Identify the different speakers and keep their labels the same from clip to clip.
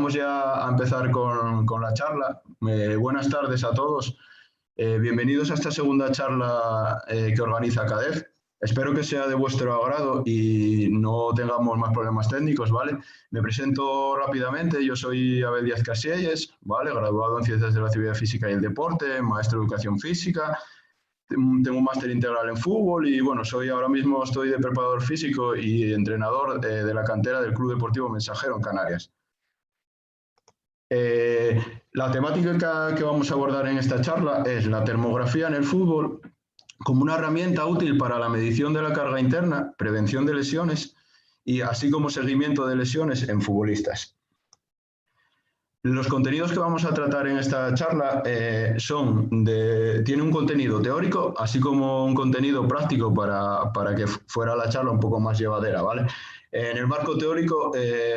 Speaker 1: vamos ya a empezar con la charla. Buenas tardes a todos. Bienvenidos a esta segunda charla que organiza CADEF. Espero que sea de vuestro agrado y no tengamos más problemas técnicos, ¿vale? Me presento rápidamente. Yo soy Abel Díaz Casielles, ¿vale? Graduado en Ciencias de la Actividad Física y el Deporte, maestro de Educación Física. Tengo un máster integral en fútbol y bueno, ahora mismo estoy de preparador físico y entrenador de la cantera del Club Deportivo Mensajero en Canarias. La temática que vamos a abordar en esta charla es la termografía en el fútbol como una herramienta útil para la medición de la carga interna, prevención de lesiones y así como seguimiento de lesiones en futbolistas. Los contenidos que vamos a tratar en esta charla tienen un contenido teórico, así como un contenido práctico para que fuera la charla un poco más llevadera, ¿vale? En el marco teórico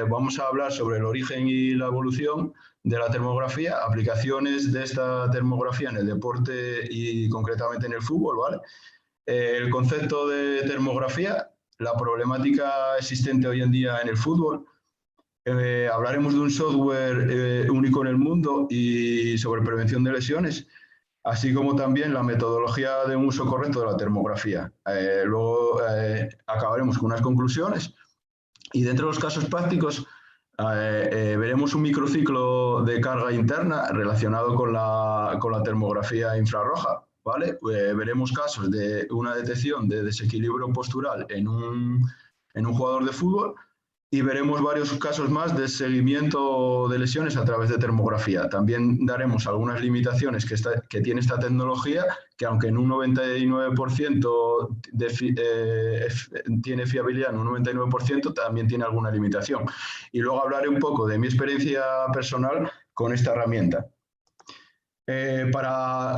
Speaker 1: vamos a hablar sobre el origen y la evolución de la termografía, aplicaciones de esta termografía en el deporte y concretamente en el fútbol, ¿vale? El concepto de termografía, la problemática existente hoy en día en el fútbol. Hablaremos de un software único en el mundo y sobre prevención de lesiones, así como también la metodología de un uso correcto de la termografía. Luego acabaremos con unas conclusiones y dentro de los casos prácticos veremos un microciclo de carga interna relacionado con la termografía infrarroja, ¿vale? Veremos casos de una detección de desequilibrio postural en un jugador de fútbol. Y veremos varios casos más de seguimiento de lesiones a través de termografía. También daremos algunas limitaciones que tiene esta tecnología, que aunque en un 99% tiene fiabilidad, en un 99% también tiene alguna limitación. Y luego hablaré un poco de mi experiencia personal con esta herramienta. Para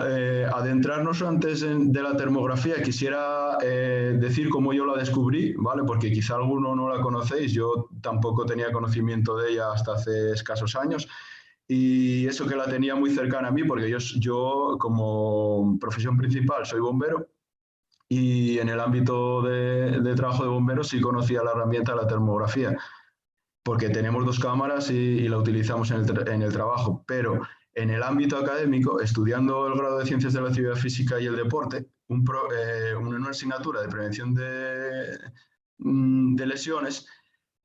Speaker 1: adentrarnos antes de la termografía, quisiera decir cómo yo la descubrí, ¿vale? Porque quizá alguno no la conocéis, yo tampoco tenía conocimiento de ella hasta hace escasos años, y eso que la tenía muy cercana a mí, porque yo como profesión principal soy bombero, y en el ámbito de trabajo de bomberos sí conocía la herramienta de la termografía, porque tenemos dos cámaras y la utilizamos en el trabajo, pero en el ámbito académico, estudiando el grado de Ciencias de la Actividad Física y el Deporte, una asignatura de prevención de lesiones,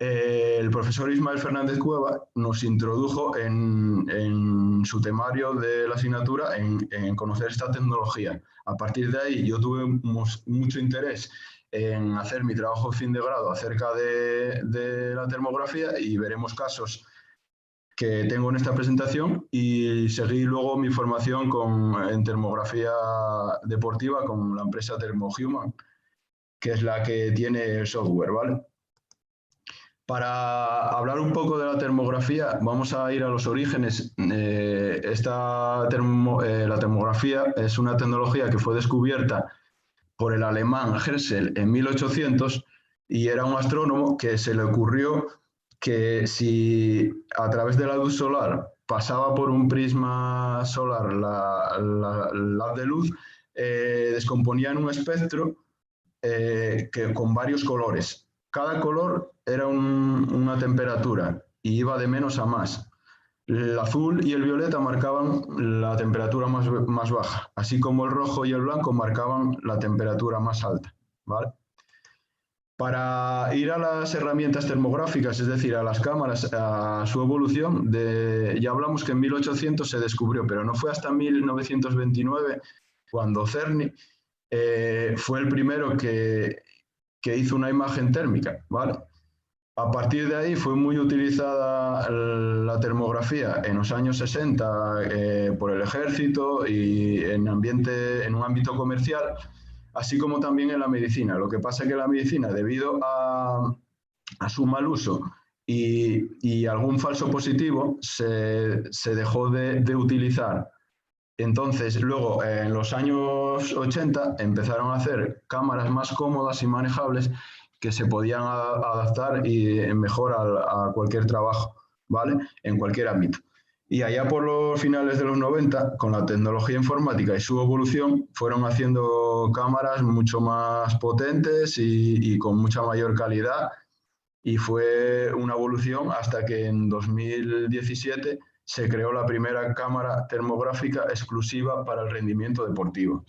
Speaker 1: el profesor Ismael Fernández Cueva nos introdujo en su temario de la asignatura en conocer esta tecnología. A partir de ahí yo tuve mucho interés en hacer mi trabajo fin de grado acerca de la termografía y veremos casos que tengo en esta presentación y seguí luego mi formación en termografía deportiva con la empresa Thermohuman, que es la que tiene el software, ¿vale? Para hablar un poco de la termografía, vamos a ir a los orígenes. La termografía es una tecnología que fue descubierta por el alemán Herschel en 1800 y era un astrónomo que se le ocurrió que si a través de la luz solar pasaba por un prisma solar la haz de luz, descomponía en un espectro con varios colores. Cada color era una temperatura y iba de menos a más. El azul y el violeta marcaban la temperatura más baja, así como el rojo y el blanco marcaban la temperatura más alta, ¿vale? Para ir a las herramientas termográficas, es decir, a las cámaras, a su evolución, ya hablamos que en 1800 se descubrió, pero no fue hasta 1929 cuando Cerny fue el primero que hizo una imagen térmica, ¿vale? A partir de ahí fue muy utilizada la termografía en los años 60 por el ejército y en un ámbito comercial, así como también en la medicina. Lo que pasa es que la medicina, debido a su mal uso y algún falso positivo, se dejó de utilizar. Entonces, luego, en los años 80, empezaron a hacer cámaras más cómodas y manejables que se podían adaptar mejor a cualquier trabajo, ¿vale? En cualquier ámbito. Y allá por los finales de los 90, con la tecnología informática y su evolución, fueron haciendo cámaras mucho más potentes y con mucha mayor calidad y fue una evolución hasta que en 2017 se creó la primera cámara termográfica exclusiva para el rendimiento deportivo.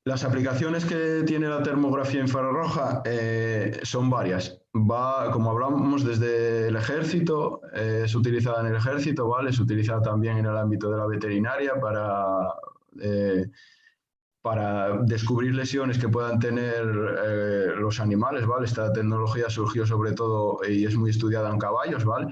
Speaker 1: Las aplicaciones que tiene la termografía infrarroja son varias. Va, como hablamos, desde el ejército, es utilizada en el ejército, ¿vale? Es utilizada también en el ámbito de la veterinaria para descubrir lesiones que puedan tener los animales, ¿vale? Esta tecnología surgió sobre todo y es muy estudiada en caballos, ¿vale?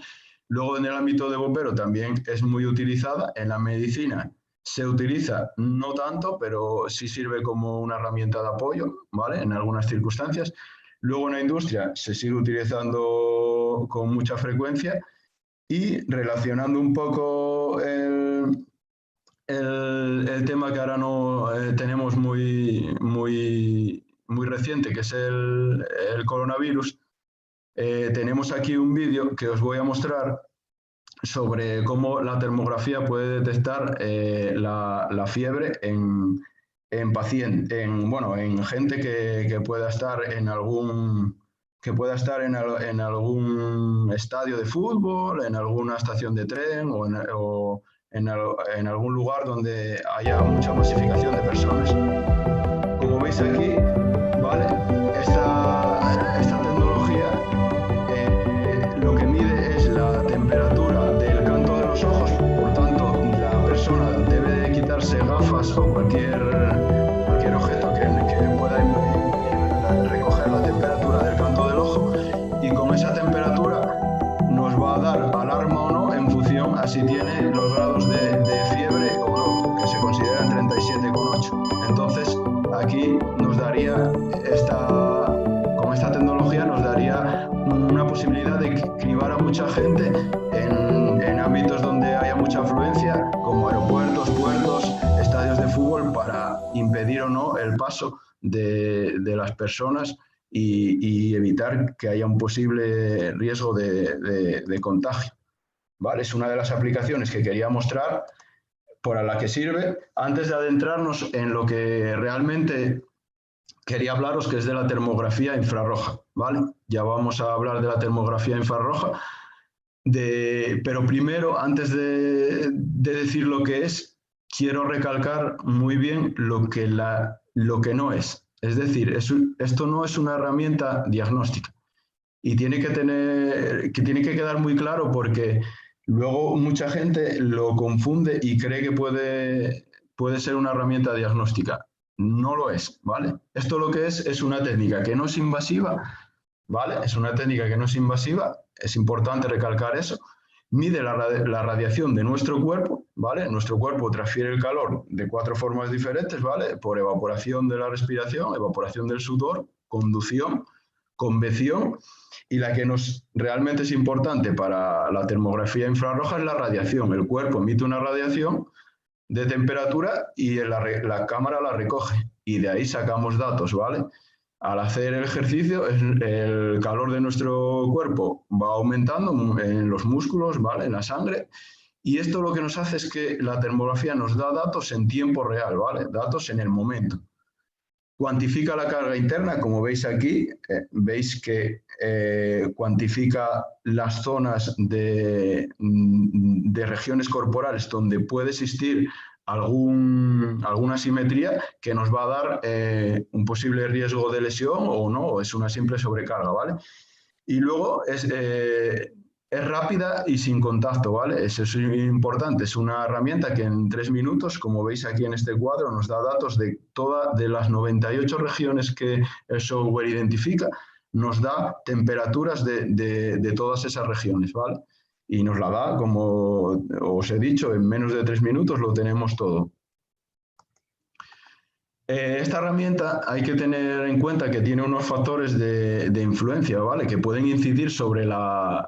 Speaker 1: Luego en el ámbito de bombero también es muy utilizada. En la medicina se utiliza no tanto, pero sí sirve como una herramienta de apoyo, ¿vale? En algunas circunstancias. Luego en la industria se sigue utilizando con mucha frecuencia y relacionando un poco el tema que ahora no tenemos muy reciente, que es el coronavirus, tenemos aquí un vídeo que os voy a mostrar sobre cómo la termografía puede detectar la fiebre en gente que pueda estar en algún estadio de fútbol, en alguna estación de tren o en algún lugar donde haya mucha masificación de personas. Como veis aquí, ¿vale? Esta tecnología lo que mide es la temperatura del canto de los ojos, por tanto la persona debe de quitarse gafas o cualquier objeto que pueda recoger la temperatura del canto del ojo, y con esa temperatura nos va a dar alarma o no en función a si tiene los grados de fiebre o no, que se consideran 37,8. Entonces aquí nos daría con esta tecnología nos daría una posibilidad de cribar a mucha gente en ámbitos donde haya mucha afluencia, como aeropuertos, puertos, estadios de fútbol, para impedir o no el paso de las personas y evitar que haya un posible riesgo de contagio. ¿Vale? Es una de las aplicaciones que quería mostrar para la que sirve. Antes de adentrarnos en lo que realmente quería hablaros, que es de la termografía infrarroja, ¿vale? Ya vamos a hablar de la termografía infrarroja, pero primero, antes de decir lo que es, quiero recalcar muy bien lo que no es. Es decir, esto no es una herramienta diagnóstica y tiene que quedar muy claro, porque luego mucha gente lo confunde y cree que puede ser una herramienta diagnóstica. No lo es, ¿vale? Esto lo que es una técnica que no es invasiva, ¿vale? Es una técnica que no es invasiva, es importante recalcar eso. Mide la radiación de nuestro cuerpo, ¿vale? Nuestro cuerpo transfiere el calor de 4 formas diferentes, ¿vale? Por evaporación de la respiración, evaporación del sudor, conducción, convección, y la que realmente es importante para la termografía infrarroja es la radiación. El cuerpo emite una radiación de temperatura y la cámara la recoge, y de ahí sacamos datos, ¿vale? Al hacer el ejercicio, el calor de nuestro cuerpo va aumentando en los músculos, ¿vale? En la sangre, y esto lo que nos hace es que la termografía nos da datos en tiempo real, ¿vale? Datos en el momento. Cuantifica la carga interna, como veis aquí, veis que cuantifica las zonas de regiones corporales donde puede existir alguna asimetría que nos va a dar un posible riesgo de lesión o no, o es una simple sobrecarga, ¿vale? Y luego es rápida y sin contacto, ¿vale? Eso es importante. Es una herramienta que en 3 minutos, como veis aquí en este cuadro, nos da datos de las 98 regiones que el software identifica, nos da temperaturas de todas esas regiones, ¿vale? Y nos la da, como os he dicho, en menos de 3 minutos lo tenemos todo. Esta herramienta hay que tener en cuenta que tiene unos factores de influencia, ¿vale? Que pueden incidir sobre la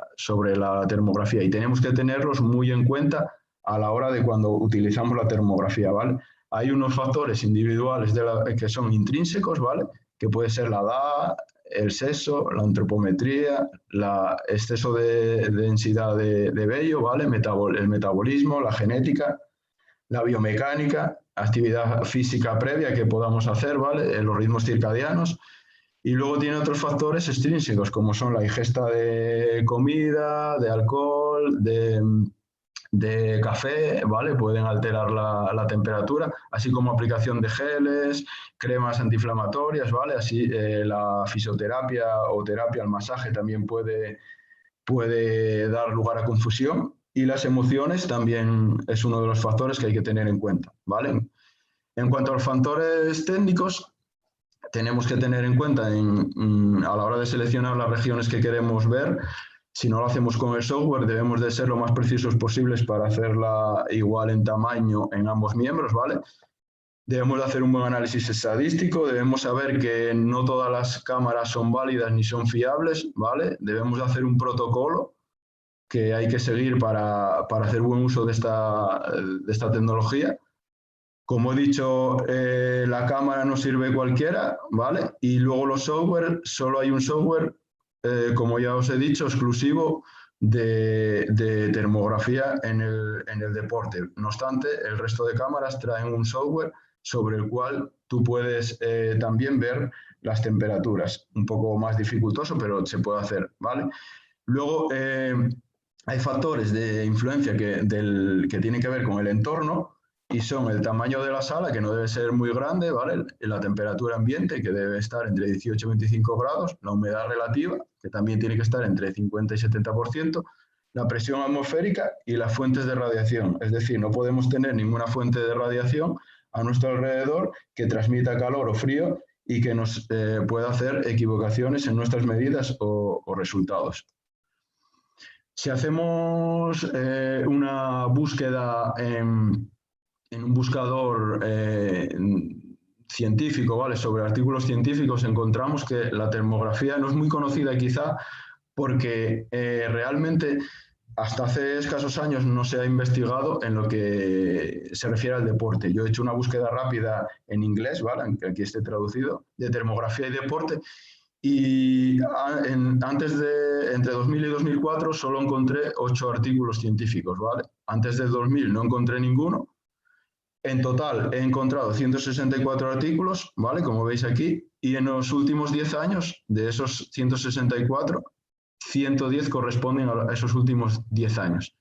Speaker 1: termografía, y tenemos que tenerlos muy en cuenta a la hora de cuando utilizamos la termografía, ¿vale? Hay unos factores individuales que son intrínsecos, ¿vale? Que puede ser la edad, el sexo, la antropometría, exceso de densidad de vello, ¿vale? El metabolismo, la genética, la biomecánica, actividad física previa que podamos hacer, ¿vale? Los ritmos circadianos, Y luego tiene otros factores extrínsecos, como son la ingesta de comida, de alcohol, de café, ¿vale? Pueden alterar la temperatura, así como aplicación de geles, cremas antiinflamatorias, ¿vale? Así la fisioterapia o terapia al masaje también puede dar lugar a confusión. Y las emociones también es uno de los factores que hay que tener en cuenta, ¿vale? En cuanto a los factores técnicos, tenemos que tener en cuenta a la hora de seleccionar las regiones que queremos ver. Si no lo hacemos con el software, debemos de ser lo más precisos posibles para hacerla igual en tamaño en ambos miembros, ¿vale? Debemos de hacer un buen análisis estadístico, debemos saber que no todas las cámaras son válidas ni son fiables, ¿vale? Debemos de hacer un protocolo que hay que seguir para hacer buen uso de esta tecnología. Como he dicho, la cámara no sirve cualquiera, ¿vale? Y luego los software, solo hay un software, como ya os he dicho, exclusivo de termografía en el deporte. No obstante, el resto de cámaras traen un software sobre el cual tú puedes también ver las temperaturas. Un poco más dificultoso, pero se puede hacer, ¿vale? Luego, hay factores de influencia que tienen que ver con el entorno, y son el tamaño de la sala, que no debe ser muy grande, ¿vale? La temperatura ambiente, que debe estar entre 18 y 25 grados, la humedad relativa, que también tiene que estar entre 50 y 70%, la presión atmosférica y las fuentes de radiación. Es decir, no podemos tener ninguna fuente de radiación a nuestro alrededor que transmita calor o frío y que nos pueda hacer equivocaciones en nuestras medidas o resultados. Si hacemos una búsqueda en un buscador científico, ¿vale? Sobre artículos científicos, encontramos que la termografía no es muy conocida quizá porque realmente hasta hace escasos años no se ha investigado en lo que se refiere al deporte. Yo he hecho una búsqueda rápida en inglés, ¿vale? Aunque aquí esté traducido, de termografía y deporte, y entre 2000 y 2004 solo encontré 8 artículos científicos, ¿vale? Antes del 2000 no encontré ninguno. En total he encontrado 164 artículos, ¿vale? Como veis aquí, y en los últimos 10 años, de esos 164, 110 corresponden a esos últimos 10 años.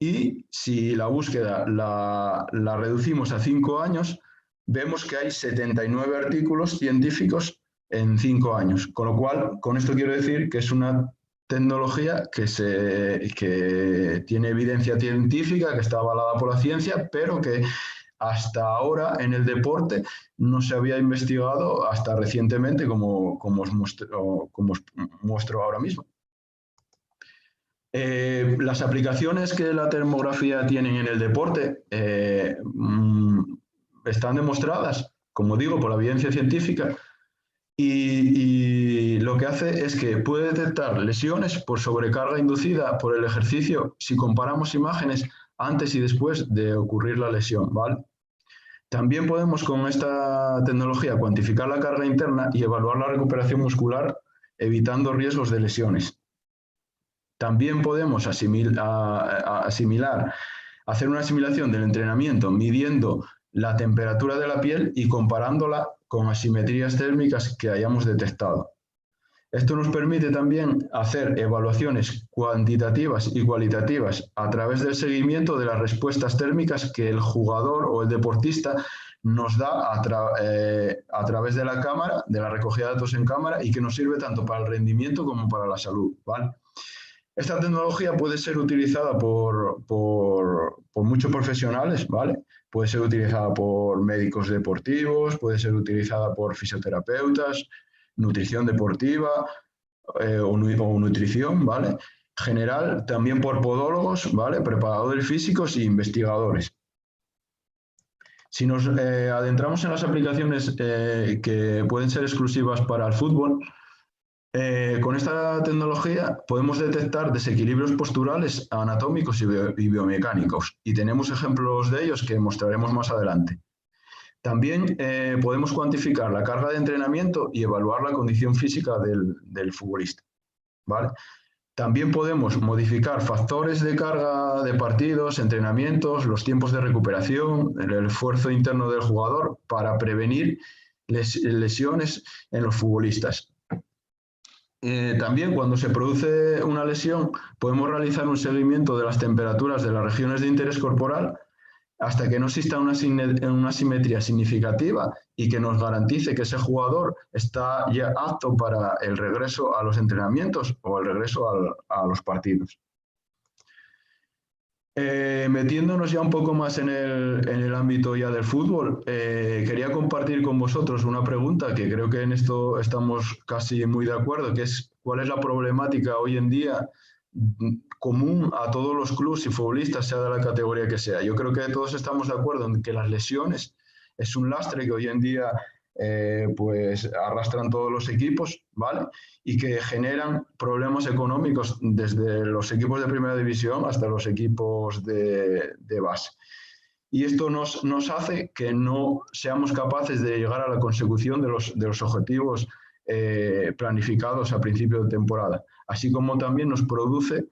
Speaker 1: Y si la búsqueda la reducimos a 5 años, vemos que hay 79 artículos científicos en 5 años. Con lo cual, con esto quiero decir que es una tecnología que tiene evidencia científica, que está avalada por la ciencia, pero que hasta ahora en el deporte no se había investigado hasta recientemente, como os muestro ahora mismo. Las aplicaciones que la termografía tiene en el deporte están demostradas, como digo, por la evidencia científica, y lo que hace es que puede detectar lesiones por sobrecarga inducida por el ejercicio si comparamos imágenes antes y después de ocurrir la lesión, ¿vale? También podemos con esta tecnología cuantificar la carga interna y evaluar la recuperación muscular, evitando riesgos de lesiones. También podemos hacer una asimilación del entrenamiento midiendo la temperatura de la piel y comparándola con asimetrías térmicas que hayamos detectado. Esto nos permite también hacer evaluaciones cuantitativas y cualitativas a través del seguimiento de las respuestas térmicas que el jugador o el deportista nos da a través de la cámara, de la recogida de datos en cámara, y que nos sirve tanto para el rendimiento como para la salud, ¿vale? Esta tecnología puede ser utilizada por muchos profesionales, ¿vale? Puede ser utilizada por médicos deportivos, puede ser utilizada por fisioterapeutas, nutrición deportiva o nutrición, ¿vale? General, también por podólogos, ¿vale? Preparadores físicos e investigadores. Si nos adentramos en las aplicaciones que pueden ser exclusivas para el fútbol, con esta tecnología podemos detectar desequilibrios posturales, anatómicos y biomecánicos, y tenemos ejemplos de ellos que mostraremos más adelante. También podemos cuantificar la carga de entrenamiento y evaluar la condición física del futbolista, ¿vale? También podemos modificar factores de carga de partidos, entrenamientos, los tiempos de recuperación, el esfuerzo interno del jugador para prevenir lesiones en los futbolistas. También cuando se produce una lesión podemos realizar un seguimiento de las temperaturas de las regiones de interés corporal hasta que no exista una simetría significativa y que nos garantice que ese jugador está ya apto para el regreso a los entrenamientos o el regreso a los partidos. Metiéndonos ya un poco más en el ámbito ya del fútbol, quería compartir con vosotros una pregunta que creo que en esto estamos casi muy de acuerdo, que es ¿cuál es la problemática hoy en día común a todos los clubes y futbolistas, sea de la categoría que sea? Yo creo que todos estamos de acuerdo en que las lesiones es un lastre que hoy en día pues arrastran todos los equipos, ¿vale? Y que generan problemas económicos desde los equipos de primera división hasta los equipos de base. Y esto nos hace que no seamos capaces de llegar a la consecución de los objetivos planificados a principio de temporada, así como también nos produce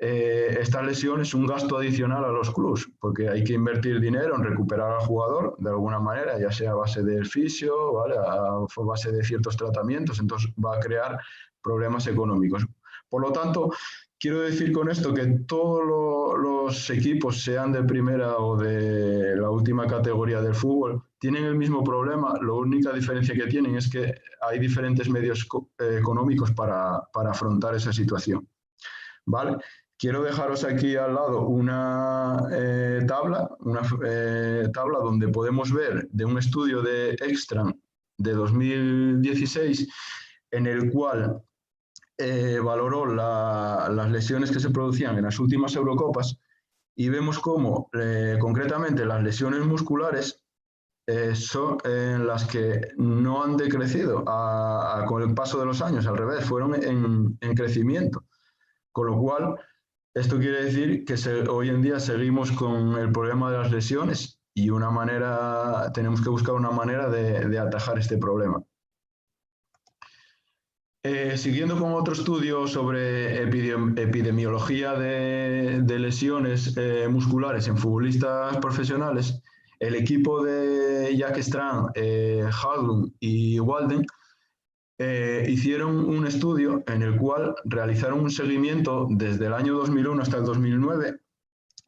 Speaker 1: estas lesiones un gasto adicional a los clubes, porque hay que invertir dinero en recuperar al jugador de alguna manera, ya sea a base del fisio, ¿vale?, a base de ciertos tratamientos, entonces va a crear problemas económicos. Por lo tanto, quiero decir con esto que todos los equipos, sean de primera o de la última categoría del fútbol, tienen el mismo problema. La única diferencia que tienen es que hay diferentes medios económicos para afrontar esa situación, ¿vale? Quiero dejaros aquí al lado una tabla donde podemos ver de un estudio de Extran de 2016 en el cual valoró las lesiones que se producían en las últimas Eurocopas y vemos cómo concretamente las lesiones musculares son las que no han decrecido con el paso de los años, al revés, fueron en crecimiento. Con lo cual, esto quiere decir que hoy en día seguimos con el problema de las lesiones y tenemos que buscar una manera de atajar este problema. Siguiendo con otro estudio sobre epidemiología de lesiones musculares en futbolistas profesionales, el equipo de Jack Strand, Haglund y Walden hicieron un estudio en el cual realizaron un seguimiento desde el año 2001 hasta el 2009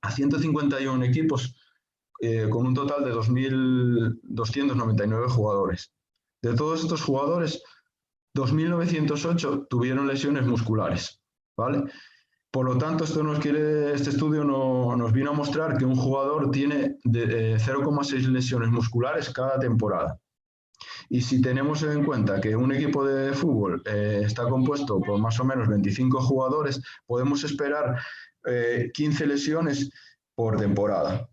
Speaker 1: a 151 equipos con un total de 2.299 jugadores. De todos estos jugadores, 2.908 tuvieron lesiones musculares, ¿vale? Por lo tanto, este estudio nos vino a mostrar que un jugador tiene 0,6 lesiones musculares cada temporada. Y si tenemos en cuenta que un equipo de fútbol está compuesto por más o menos 25 jugadores, podemos esperar 15 lesiones por temporada.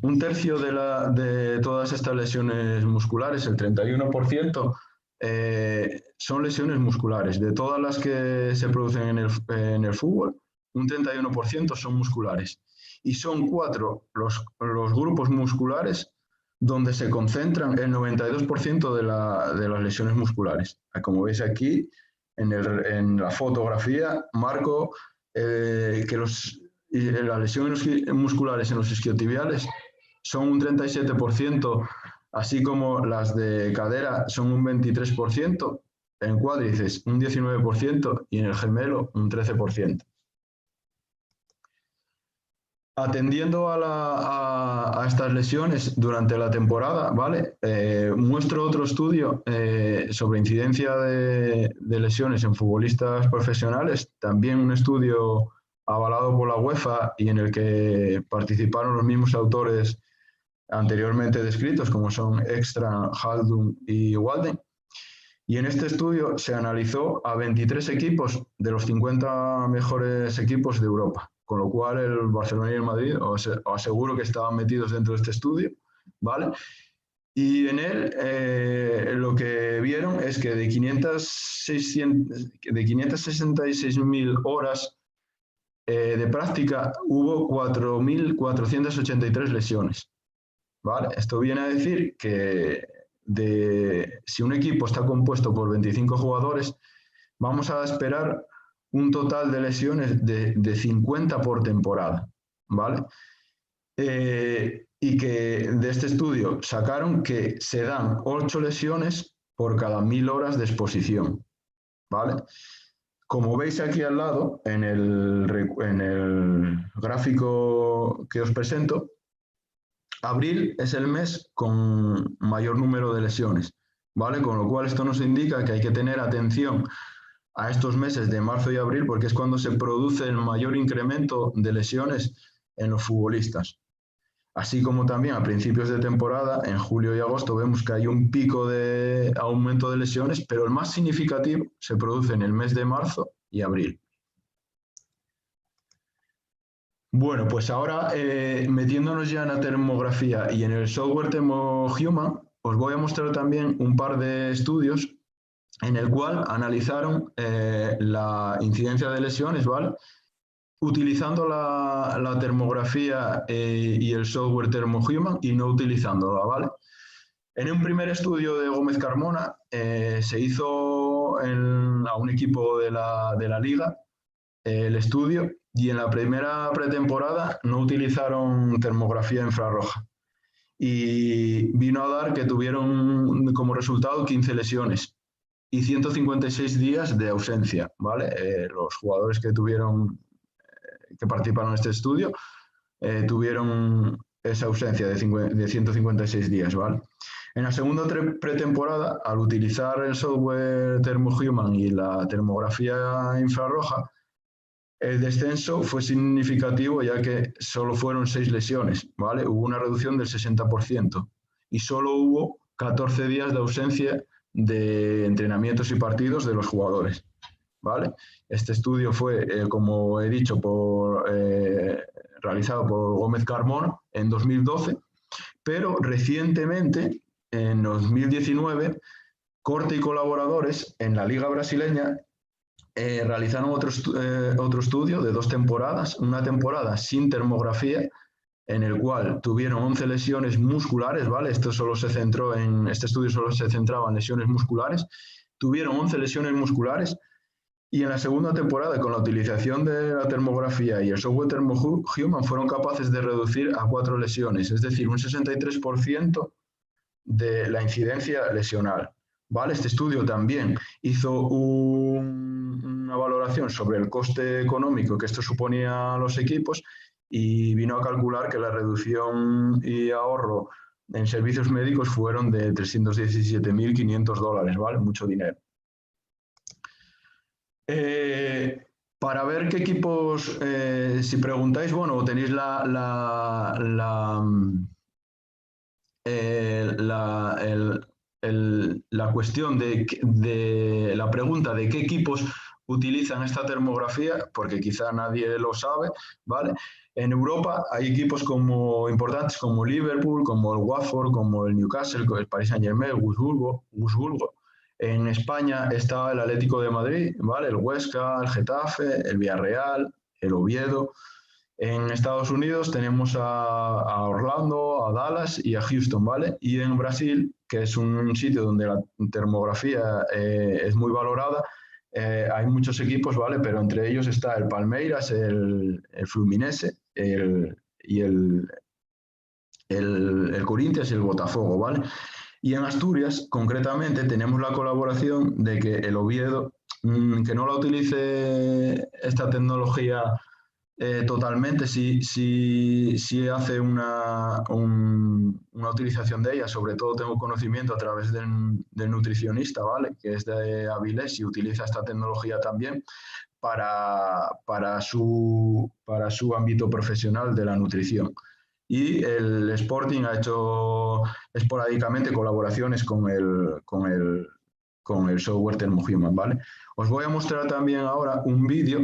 Speaker 1: Un tercio de todas estas lesiones musculares, el 31%, son lesiones musculares. De todas las que se producen en el fútbol, un 31% son musculares. Y son 4 los grupos musculares donde se concentran el 92% de las lesiones musculares. Como veis aquí, en la fotografía, marco que las lesiones musculares en los isquiotibiales son un 37%, así como las de cadera son un 23%, en cuádriceps un 19% y en el gemelo un 13%. Atendiendo a estas lesiones durante la temporada, ¿vale? Muestro otro estudio sobre incidencia de lesiones en futbolistas profesionales, también un estudio avalado por la UEFA y en el que participaron los mismos autores anteriormente descritos, como son Extra, Haldun y Walden. Y en este estudio se analizó a 23 equipos de los 50 mejores equipos de Europa, con lo cual el Barcelona y el Madrid os aseguro que estaban metidos dentro de este estudio, ¿vale? Y en él lo que vieron es que de 566.000 horas de práctica hubo 4.483 lesiones, ¿vale? Esto viene a decir que si un equipo está compuesto por 25 jugadores, vamos a esperar un total de lesiones de 50 por temporada, ¿vale? y que de este estudio sacaron que se dan 8 lesiones por cada 1000 horas de exposición, ¿vale? Como veis aquí al lado, en el gráfico que os presento, abril es el mes con mayor número de lesiones, ¿vale? Con lo cual esto nos indica que hay que tener atención a estos meses de marzo y abril porque es cuando se produce el mayor incremento de lesiones en los futbolistas. Así como también a principios de temporada, en julio y agosto, vemos que hay un pico de aumento de lesiones, pero el más significativo se produce en el mes de marzo y abril. Bueno, pues ahora metiéndonos ya en la termografía y en el software ThermoHuman, os voy a mostrar también un par de estudios en el cual analizaron la incidencia de lesiones, ¿vale? Utilizando la termografía y el software ThermoHuman y no utilizándola, ¿vale? En un primer estudio de Gómez Carmona se hizo a un equipo de la liga el estudio y en la primera pretemporada no utilizaron termografía infrarroja y vino a dar que tuvieron como resultado 15 lesiones y 156 días de ausencia, ¿vale? Los jugadores que participaron en este estudio tuvieron esa ausencia de 156 días, ¿vale? En la segunda pretemporada, al utilizar el software ThermoHuman y la termografía infrarroja, el descenso fue significativo ya que solo fueron 6 lesiones, ¿vale? Hubo una reducción del 60% y solo hubo 14 días de ausencia de entrenamientos y partidos de los jugadores, ¿vale? Este estudio fue, como he dicho, realizado por Gómez Carmona en 2012, pero recientemente, en 2019, Corte y colaboradores en la Liga Brasileña realizaron otro estudio de 2 temporadas, una temporada sin termografía, en el cual tuvieron 11 lesiones musculares, ¿vale? Este estudio solo se centraba en lesiones musculares, tuvieron 11 lesiones musculares y en la segunda temporada, con la utilización de la termografía y el software ThermoHuman, fueron capaces de reducir a 4 lesiones, es decir, un 63% de la incidencia lesional. ¿Vale? Este estudio también hizo una valoración sobre el coste económico que esto suponía a los equipos y vino a calcular que la reducción y ahorro en servicios médicos fueron de $317.500, ¿vale? Mucho dinero. Para ver qué equipos, si preguntáis, bueno, tenéis la cuestión de la pregunta de qué equipos utilizan esta termografía, porque quizá nadie lo sabe, ¿vale? En Europa hay equipos importantes como Liverpool, como el Watford, como el Newcastle, el Paris Saint-Germain, el Wurzburgo. En España está el Atlético de Madrid, ¿vale? El Huesca, el Getafe, el Villarreal, el Oviedo. En Estados Unidos tenemos a Orlando, a Dallas y a Houston, ¿vale? Y en Brasil, que es un sitio donde la termografía es muy valorada, hay muchos equipos, ¿vale? Pero entre ellos está el Palmeiras, el Fluminense y el Corinthians y el Botafogo, ¿vale? Y en Asturias, concretamente, tenemos la colaboración de que el Oviedo, que no la utilice esta tecnología totalmente, sí hace una utilización de ella, sobre todo tengo conocimiento a través del nutricionista, ¿vale? Que es de Avilés y utiliza esta tecnología también para su ámbito profesional de la nutrición. Y el Sporting ha hecho esporádicamente colaboraciones con el software ThermoHuman, ¿vale? Os voy a mostrar también ahora un vídeo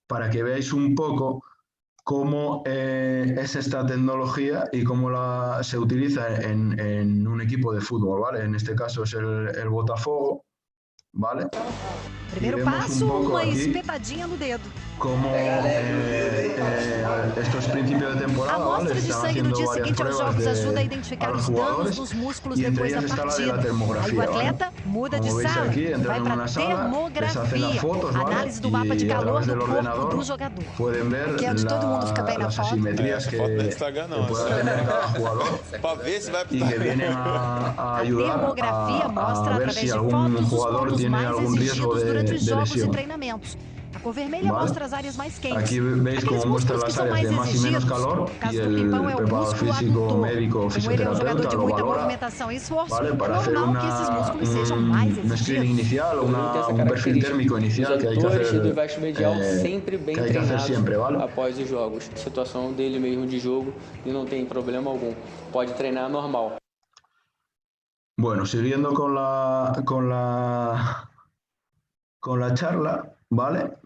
Speaker 1: para que veáis un poco cómo es esta tecnología y cómo se utiliza en un equipo de fútbol, ¿vale? En este caso es el Botafogo, ¿vale?
Speaker 2: Primeiro passo, uma espetadinha no dedo.
Speaker 1: Como ver, esto es principio de
Speaker 2: A
Speaker 1: temporada, ¿vale?
Speaker 2: amostra de
Speaker 1: Están
Speaker 2: sangue no
Speaker 1: haciendo
Speaker 2: dia
Speaker 1: varias
Speaker 2: seguinte aos
Speaker 1: pruebas
Speaker 2: jogos ajuda a
Speaker 1: a
Speaker 2: identificar
Speaker 1: los
Speaker 2: os danos
Speaker 1: jugadores
Speaker 2: nos músculos
Speaker 1: y entre
Speaker 2: depois da
Speaker 1: ellas está la de la
Speaker 2: partida. Aí o
Speaker 1: termografía, ¿vale?
Speaker 2: atleta muda de
Speaker 1: Como veis
Speaker 2: sala
Speaker 1: aquí,
Speaker 2: e vai
Speaker 1: entran en
Speaker 2: para
Speaker 1: una sala, les hacen las
Speaker 2: termografia,
Speaker 1: fotos, ¿vale?
Speaker 2: análise do mapa de
Speaker 1: Y a
Speaker 2: calor
Speaker 1: través
Speaker 2: do
Speaker 1: del
Speaker 2: corpo do
Speaker 1: ordenador
Speaker 2: jogador.
Speaker 1: pueden ver
Speaker 2: Aqui é onde todo mundo fica bem na
Speaker 1: las
Speaker 2: foto.
Speaker 1: asimetrías
Speaker 3: Essa foto não é do
Speaker 1: que
Speaker 3: Instagram, não.
Speaker 1: pueda
Speaker 3: Essa
Speaker 1: tener cada jugador
Speaker 3: pra ver se vai pro
Speaker 1: y que vienen
Speaker 3: Instagram.
Speaker 1: a
Speaker 2: A
Speaker 1: ayudar
Speaker 2: termografia mostra
Speaker 1: a ver si
Speaker 2: através de
Speaker 1: algún
Speaker 2: fotos os
Speaker 1: jugador
Speaker 2: pontos
Speaker 1: tiene
Speaker 2: mais
Speaker 1: algún riesgo
Speaker 2: exigidos durante os
Speaker 1: de
Speaker 2: jogos e
Speaker 1: lesión,
Speaker 2: treinamentos. A cor vermelha
Speaker 1: ¿vale?
Speaker 2: mostra as áreas mais quentes.
Speaker 1: Aquí veis
Speaker 2: Aqueles
Speaker 1: cómo muestra
Speaker 2: músculos que
Speaker 1: las
Speaker 2: são
Speaker 1: áreas
Speaker 2: mais
Speaker 1: de más y menos
Speaker 2: exigidos.
Speaker 1: calor
Speaker 2: No
Speaker 1: y
Speaker 2: caso do Pimpão é
Speaker 1: el
Speaker 2: o
Speaker 1: preparador
Speaker 2: músculo
Speaker 1: físico,
Speaker 2: adutor.
Speaker 1: médico,
Speaker 2: Como ele é um jogador
Speaker 1: fisioterapeuta
Speaker 2: de
Speaker 1: lo
Speaker 2: muita
Speaker 1: valora,
Speaker 2: movimentação e esforço,
Speaker 1: ¿vale?
Speaker 2: é
Speaker 1: Para hacer
Speaker 2: normal que esses músculos sejam mais
Speaker 1: un screening
Speaker 2: exigidos.
Speaker 1: inicial,
Speaker 4: O Rodrigo tem essa
Speaker 1: un perfil
Speaker 4: característica.
Speaker 1: térmico
Speaker 4: Os
Speaker 1: inicial que hay que
Speaker 4: atores do
Speaker 1: hacer,
Speaker 4: Veste Medial sempre bem
Speaker 1: que hay que hacer
Speaker 4: treinados
Speaker 1: siempre, ¿vale?
Speaker 4: após os jogos. Situação dele mesmo de jogo e não tem problema algum. Pode treinar normal.
Speaker 1: Bueno, siguiendo con la charla, ¿vale?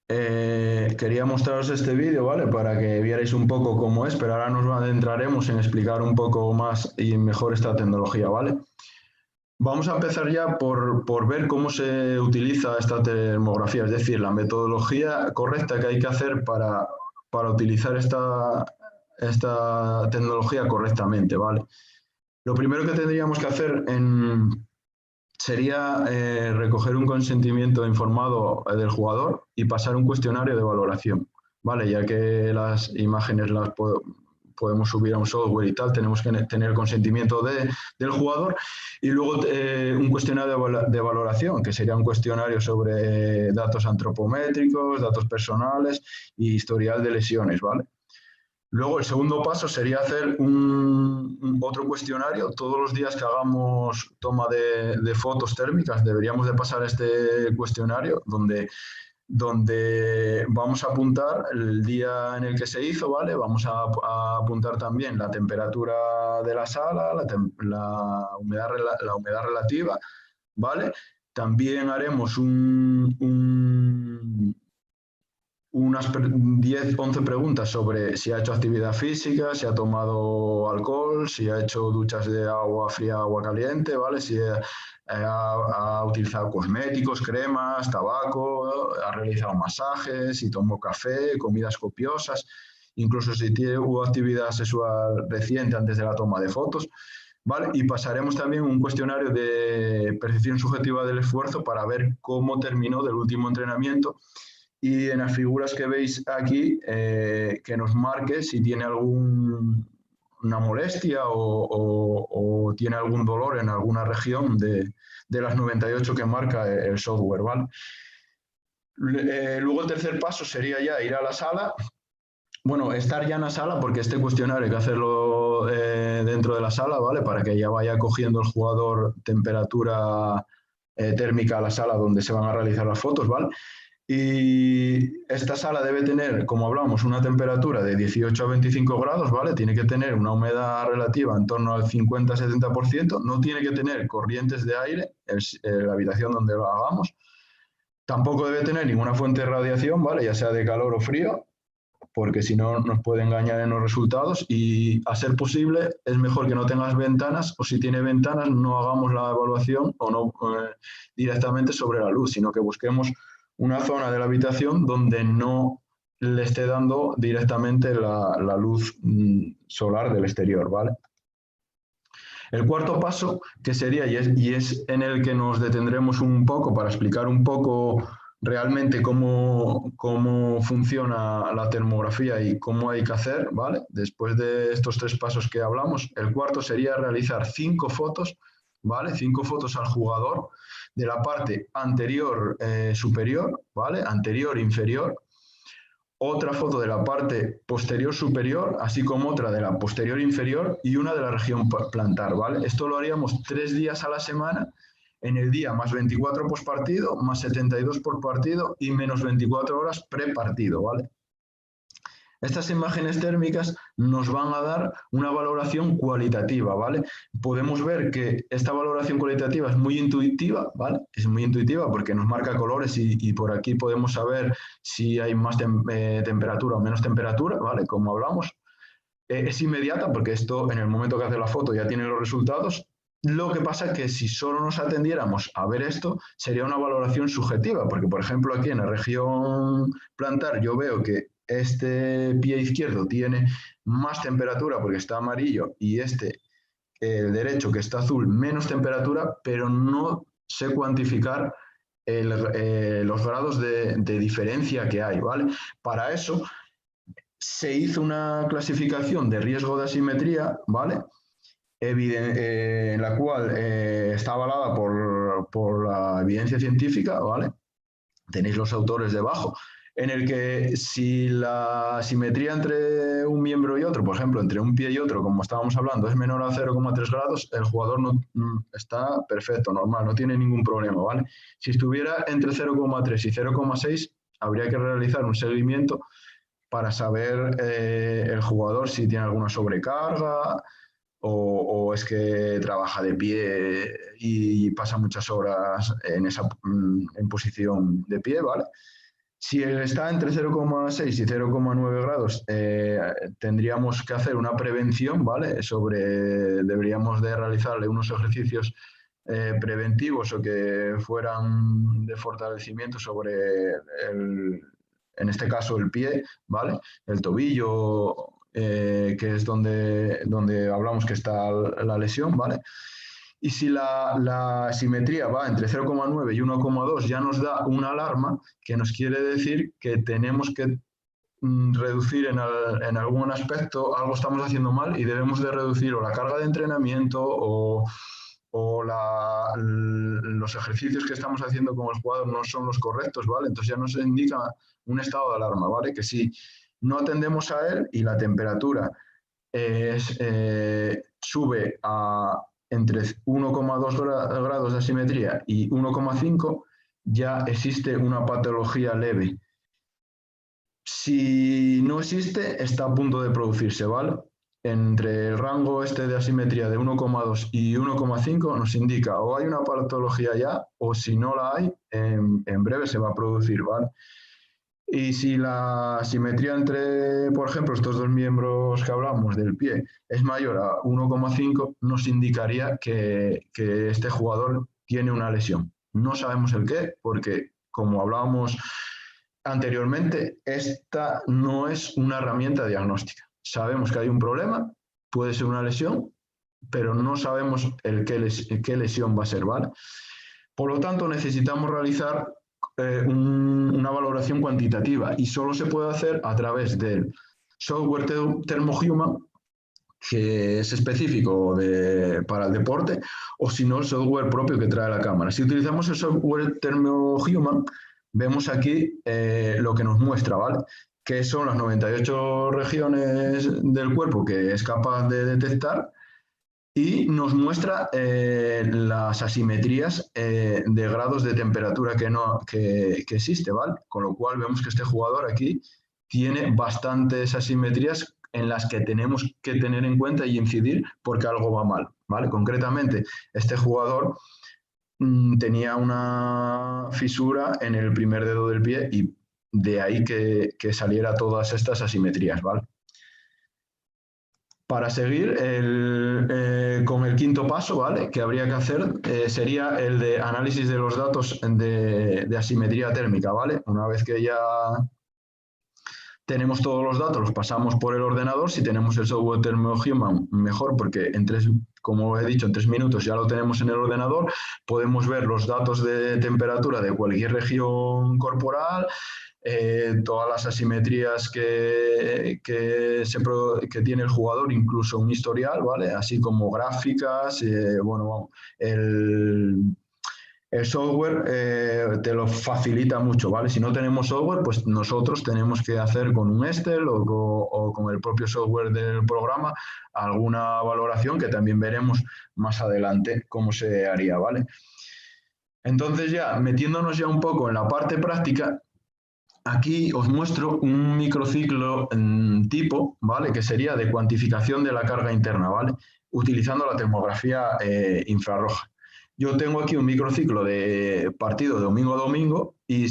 Speaker 1: Quería mostraros este vídeo, ¿vale? Para que vierais un poco cómo es, pero ahora nos adentraremos en explicar un poco más y mejor esta tecnología, ¿vale? Vamos a empezar ya por ver cómo se utiliza esta termografía, es decir, la metodología correcta que hay que hacer para utilizar esta tecnología correctamente, ¿vale? Lo primero que tendríamos que hacer sería recoger un consentimiento informado del jugador y pasar un cuestionario de valoración, ¿vale? Ya que las imágenes las podemos subir a un software y tal, tenemos que tener el consentimiento del jugador y luego un cuestionario de valoración, que sería un cuestionario sobre datos antropométricos, datos personales y historial de lesiones, ¿vale? Luego, el segundo paso sería hacer otro cuestionario. Todos los días que hagamos toma de fotos térmicas deberíamos de pasar este cuestionario donde vamos a apuntar el día en el que se hizo, ¿vale? Vamos a apuntar también la temperatura de la sala, la humedad relativa, ¿vale? También haremos unas 10, 11 preguntas sobre si ha hecho actividad física, si ha tomado alcohol, si ha hecho duchas de agua fría, agua caliente, ¿vale? Si ha utilizado cosméticos, cremas, tabaco, ha realizado masajes, si tomó café, comidas copiosas, incluso si hubo actividad sexual reciente antes de la toma de fotos, ¿vale? Y pasaremos también un cuestionario de percepción subjetiva del esfuerzo para ver cómo terminó del último entrenamiento. Y en las figuras que veis aquí, que nos marque si tiene alguna molestia o tiene algún dolor en alguna región de las 98 que marca el software, ¿vale? Luego el tercer paso sería ya ir a la sala. Bueno, estar ya en la sala, porque este cuestionario hay que hacerlo dentro de la sala, ¿vale? Para que ya vaya cogiendo el jugador temperatura térmica a la sala donde se van a realizar las fotos, ¿vale? Y esta sala debe tener, como hablamos, una temperatura de 18 a 25 grados, ¿vale? Tiene que tener una humedad relativa en torno al 50-70%, no tiene que tener corrientes de aire en la habitación donde lo hagamos, tampoco debe tener ninguna fuente de radiación, ¿vale? Ya sea de calor o frío, porque si no nos puede engañar en los resultados y a ser posible es mejor que no tengas ventanas o si tiene ventanas no hagamos la evaluación o no directamente sobre la luz, sino que busquemos una zona de la habitación donde no le esté dando directamente la luz solar del exterior, ¿vale? El cuarto paso, que sería, y es en el que nos detendremos un poco para explicar un poco realmente cómo funciona la termografía y cómo hay que hacer, ¿vale? Después de estos 3 pasos que hablamos, el cuarto sería realizar 5 fotos, ¿vale? 5 fotos al jugador de la parte anterior superior, ¿vale? Anterior inferior, otra foto de la parte posterior superior, así como otra de la posterior inferior y una de la región plantar, ¿vale? Esto lo haríamos 3 días a la semana, en el día más 24 post partido, más 72 por partido y menos 24 horas pre-partido, ¿vale? Estas imágenes térmicas nos van a dar una valoración cualitativa, ¿vale? Podemos ver que esta valoración cualitativa es muy intuitiva, ¿vale? Es muy intuitiva porque nos marca colores y por aquí podemos saber si hay más temperatura o menos temperatura, ¿vale? Como hablamos. Es inmediata porque esto en el momento que hace la foto ya tiene los resultados. Lo que pasa es que si solo nos atendiéramos a ver esto, sería una valoración subjetiva, porque por ejemplo aquí en la región plantar yo veo que este pie izquierdo tiene más temperatura porque está amarillo y el derecho que está azul, menos temperatura, pero no sé cuantificar los grados de diferencia que hay, ¿vale? Para eso se hizo una clasificación de riesgo de asimetría, ¿vale? En la cual está avalada por la evidencia científica, ¿vale? Tenéis los autores debajo, en el que si la simetría entre un miembro y otro, por ejemplo, entre un pie y otro, como estábamos hablando, es menor a 0,3 grados, el jugador no, está perfecto, normal, no tiene ningún problema, ¿vale? Si estuviera entre 0,3 y 0,6, habría que realizar un seguimiento para saber el jugador si tiene alguna sobrecarga o es que trabaja de pie y pasa muchas horas en posición de pie, ¿vale? Si está entre 0,6 y 0,9 grados, tendríamos que hacer una prevención, ¿vale? Deberíamos de realizarle unos ejercicios preventivos o que fueran de fortalecimiento sobre en este caso el pie, ¿vale? El tobillo, que es donde hablamos que está la lesión, ¿vale? Y si la simetría va entre 0,9 y 1,2 ya nos da una alarma que nos quiere decir que tenemos que reducir en algún aspecto, algo estamos haciendo mal y debemos de reducir o la carga de entrenamiento o los ejercicios que estamos haciendo con el jugador no son los correctos, ¿vale? Entonces ya nos indica un estado de alarma, ¿vale? Que si no atendemos a él y la temperatura sube a entre 1,2 grados de asimetría y 1,5, ya existe una patología leve. Si no existe, está a punto de producirse, ¿vale? Entre el rango de asimetría de 1,2 y 1,5 nos indica o hay una patología ya o si no la hay, en breve se va a producir, ¿vale? Y si la simetría entre, por ejemplo, estos dos miembros que hablamos del pie es mayor a 1,5, nos indicaría que este jugador tiene una lesión. No sabemos el qué, porque como hablábamos anteriormente, esta no es una herramienta diagnóstica. Sabemos que hay un problema, puede ser una lesión, pero no sabemos qué lesión va a ser, ¿vale? Por lo tanto, necesitamos realizar una valoración cuantitativa y solo se puede hacer a través del software ThermoHuman, que es específico para el deporte, o si no, el software propio que trae la cámara. Si utilizamos el software ThermoHuman, vemos aquí lo que nos muestra, ¿vale? Que son las 98 regiones del cuerpo que es capaz de detectar y nos muestra las asimetrías de grados de temperatura que existe, ¿vale? Con lo cual vemos que este jugador aquí tiene bastantes asimetrías en las que tenemos que tener en cuenta y incidir porque algo va mal, ¿vale? Concretamente, este jugador tenía una fisura en el primer dedo del pie y de ahí que saliera todas estas asimetrías, ¿vale? Para seguir con el quinto paso, ¿vale? Que habría que hacer sería el de análisis de los datos de asimetría térmica, ¿vale? Una vez que ya tenemos todos los datos, los pasamos por el ordenador. Si tenemos el software ThermoHuman, mejor, porque como he dicho, en 3 minutos ya lo tenemos en el ordenador. Podemos ver los datos de temperatura de cualquier región corporal, todas las asimetrías que tiene el jugador, incluso un historial, ¿vale? Así como gráficas, bueno, el software te lo facilita mucho, ¿vale? Si no tenemos software, pues nosotros tenemos que hacer con un Excel o con el propio software del programa alguna valoración que también veremos más adelante cómo se haría, ¿vale? Entonces ya, metiéndonos ya un poco en la parte práctica, aquí os muestro un microciclo tipo, ¿vale? Que sería de cuantificación de la carga interna, ¿vale? Utilizando la termografía infrarroja. Yo tengo aquí un microciclo de partido de domingo a domingo y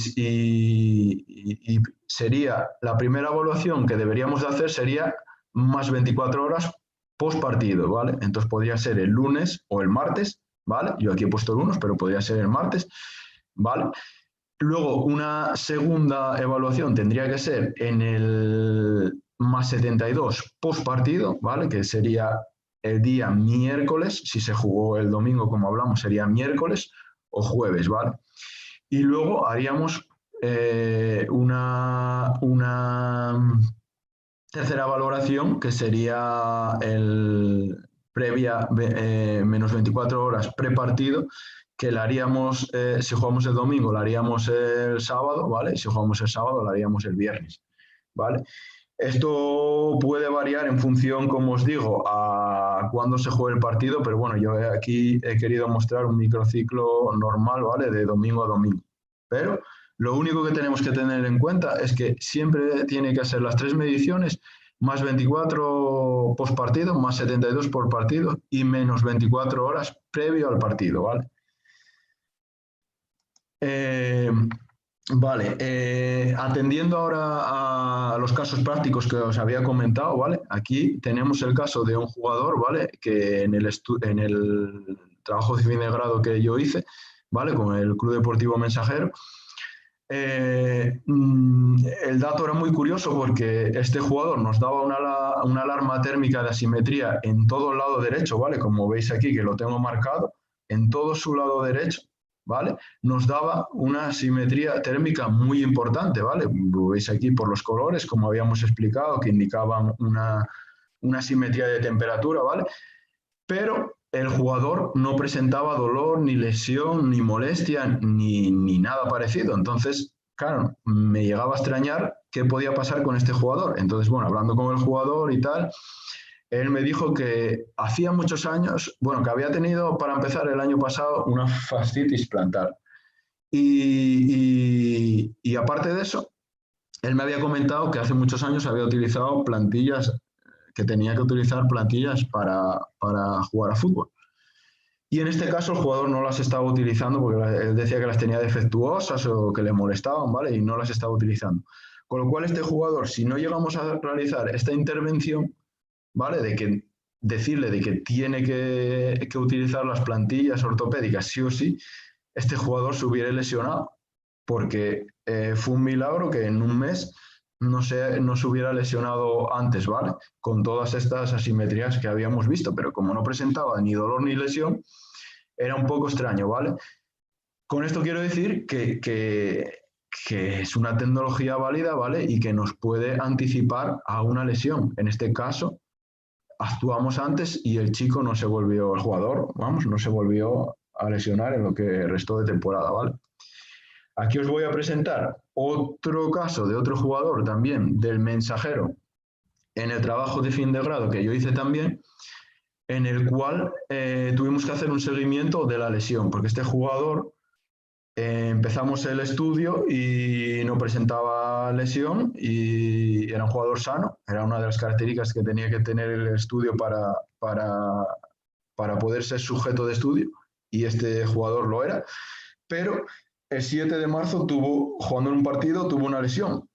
Speaker 1: sería la primera evaluación que deberíamos de hacer sería más 24 horas post partido, ¿vale? Entonces podría ser el lunes o el martes, ¿vale? Yo aquí he puesto el lunes, pero podría ser el martes, ¿vale? Luego, una segunda evaluación tendría que ser en el más 72 post partido, ¿vale? Que sería el día miércoles. Si se jugó el domingo, como hablamos, sería miércoles o jueves, ¿vale? Y luego haríamos una tercera valoración, que sería el previa menos 24 horas prepartido, que la haríamos, si jugamos el domingo, la haríamos el sábado, ¿vale? Si jugamos el sábado, la haríamos el viernes, ¿vale? Esto puede variar en función, como os digo, a cuándo se juegue el partido, pero bueno, yo aquí he querido mostrar un microciclo normal, ¿vale? De domingo a domingo. Pero lo único que tenemos que tener en cuenta es que siempre tiene que ser las 3 mediciones más 24 post partido, más 72 por partido y menos 24 horas previo al partido, ¿vale? Atendiendo ahora a los casos prácticos que os había comentado, ¿vale? Aquí tenemos el caso de un jugador, ¿vale? Que en el trabajo de fin de grado que yo hice, ¿vale? Con el Club Deportivo Mensajero, el dato era muy curioso porque este jugador nos daba una alarma térmica de asimetría en todo el lado derecho, ¿vale? Como veis aquí, que lo tengo marcado, en todo su lado derecho, ¿vale? Nos daba una asimetría térmica muy importante, ¿vale? Lo veis aquí por los colores, como habíamos explicado, que indicaban una asimetría de temperatura, ¿vale? Pero el jugador no presentaba dolor, ni lesión, ni molestia, ni nada parecido. Entonces, claro, me llegaba a extrañar qué podía pasar con este jugador. Entonces, bueno, hablando con el jugador y tal, él me dijo que hacía muchos años, bueno, que había tenido, para empezar, el año pasado, una fascitis plantar. Y aparte de eso, él me había comentado que hace muchos años había utilizado plantillas, que tenía que utilizar plantillas para jugar a fútbol. Y en este caso el jugador no las estaba utilizando porque él decía que las tenía defectuosas o que le molestaban, ¿vale? Y no las estaba utilizando. Con lo cual este jugador, si no llegamos a realizar esta intervención, ¿vale? Decirle de que tiene que utilizar las plantillas ortopédicas sí o sí, este jugador se hubiera lesionado, porque fue un milagro que en un mes no se hubiera lesionado antes, ¿vale? Con todas estas asimetrías que habíamos visto, pero como no presentaba ni dolor ni lesión, era un poco extraño, ¿vale? Con esto quiero decir que es una tecnología válida, ¿vale? Y que nos puede anticipar a una lesión. En este caso, actuamos antes y el chico no se volvió, el jugador, vamos, no se volvió a lesionar en lo que restó de temporada, ¿vale? Aquí os voy a presentar otro caso de otro jugador también del Mensajero en el trabajo de fin de grado que yo hice también, en el cual tuvimos que hacer un seguimiento de la lesión, porque este jugador empezamos el estudio y no presentaba lesión y era un jugador sano, era una de las características que tenía que tener el estudio para poder ser sujeto de estudio, y este jugador lo era, pero el 7 de marzo jugando en un partido, tuvo una lesión.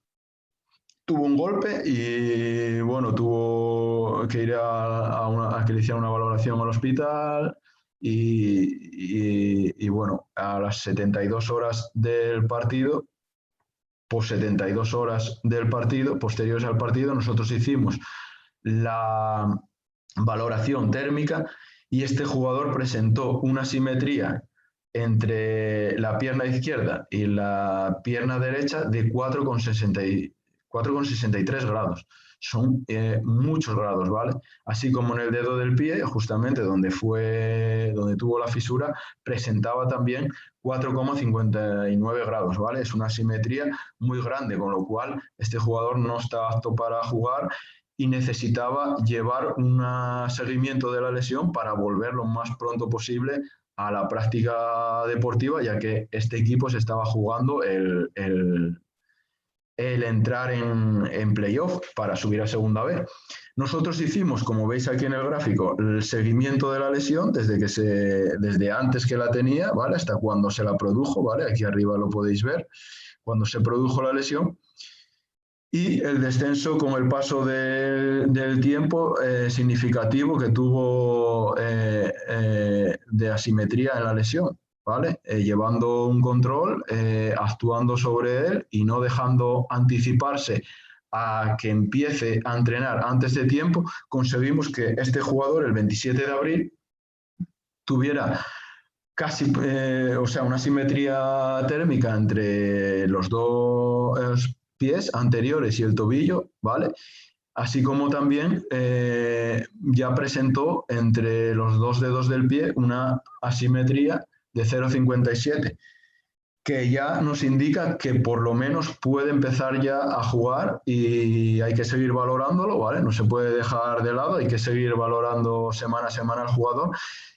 Speaker 1: Tuvo un golpe y, bueno, tuvo que ir a que le hicieran una valoración al hospital y, bueno, a las 72 horas del partido, pues 72 horas del partido, posteriores al partido, nosotros hicimos la valoración térmica y este jugador presentó una asimetría entre la pierna izquierda y la pierna derecha de 4,63 grados. Son muchos grados, ¿vale? Así como en el dedo del pie, justamente donde tuvo la fisura, presentaba también 4,59 grados, ¿vale? Es una asimetría muy grande, con lo cual este jugador no está apto para jugar y necesitaba llevar un seguimiento de la lesión para volver lo más pronto posible a la práctica deportiva, ya que este equipo se estaba jugando el entrar en playoff para subir a segunda B. Nosotros hicimos, como veis aquí en el gráfico, el seguimiento de la lesión desde antes que la tenía, ¿vale? Hasta cuando se la produjo, ¿vale? Aquí arriba lo podéis ver, cuando se produjo la lesión. Y el descenso con el paso del tiempo significativo que tuvo de asimetría en la lesión, ¿vale? Llevando un control, actuando sobre él y no dejando anticiparse a que empiece a entrenar antes de tiempo, conseguimos que este jugador el 27 de abril tuviera casi, o sea, una simetría térmica entre los dos pies anteriores y el tobillo, ¿vale? Así como también ya presentó entre los dos dedos del pie una asimetría de 0,57, que ya nos indica que por lo menos puede empezar ya a jugar y hay que seguir valorándolo, ¿vale? No se puede dejar de lado, hay que seguir valorando semana a semana al jugador,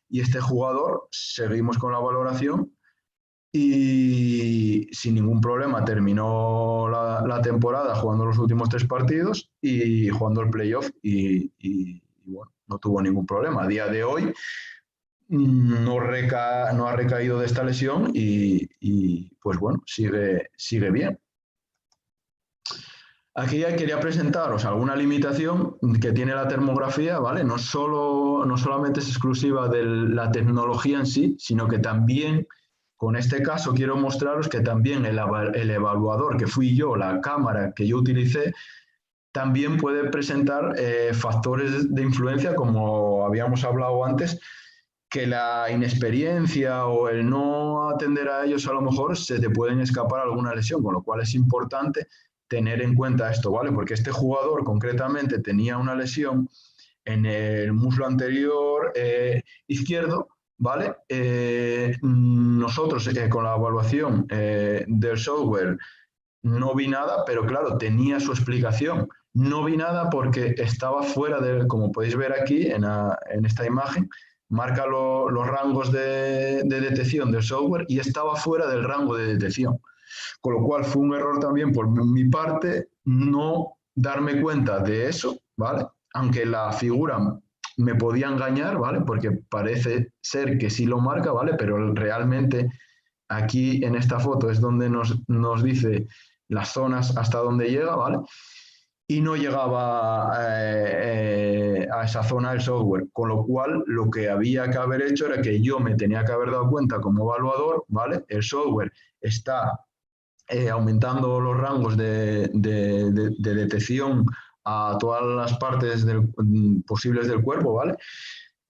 Speaker 1: y este jugador seguimos con la valoración y sin ningún problema terminó la temporada jugando los últimos 3 partidos y jugando el playoff y bueno, no tuvo ningún problema. A día de hoy no ha recaído de esta lesión y pues bueno, sigue bien. Aquí ya quería presentaros alguna limitación que tiene la termografía, ¿vale? No solamente es exclusiva de la tecnología en sí, sino que también, con este caso, quiero mostraros que también el evaluador que fui yo, la cámara que yo utilicé, también puede presentar factores de influencia, como habíamos hablado antes, que la inexperiencia o el no atender a ellos a lo mejor se te pueden escapar alguna lesión, con lo cual es importante tener en cuenta esto, ¿vale? Porque este jugador concretamente tenía una lesión en el muslo anterior izquierdo, ¿vale? Nosotros con la evaluación del software no vi nada, pero claro, tenía su explicación. No vi nada porque estaba fuera de, como podéis ver aquí en esta imagen, marca los rangos de detección del software y estaba fuera del rango de detección. Con lo cual fue un error también por mi parte no darme cuenta de eso, ¿vale? Aunque la figura me podía engañar, ¿vale? Porque parece ser que sí lo marca, ¿vale? Pero realmente aquí en esta foto es donde nos dice las zonas hasta donde llega, ¿vale? Y no llegaba a esa zona del software, con lo cual lo que había que haber hecho era que yo me tenía que haber dado cuenta como evaluador, ¿vale? El software está aumentando los rangos de detección a todas las partes posibles del cuerpo, ¿vale?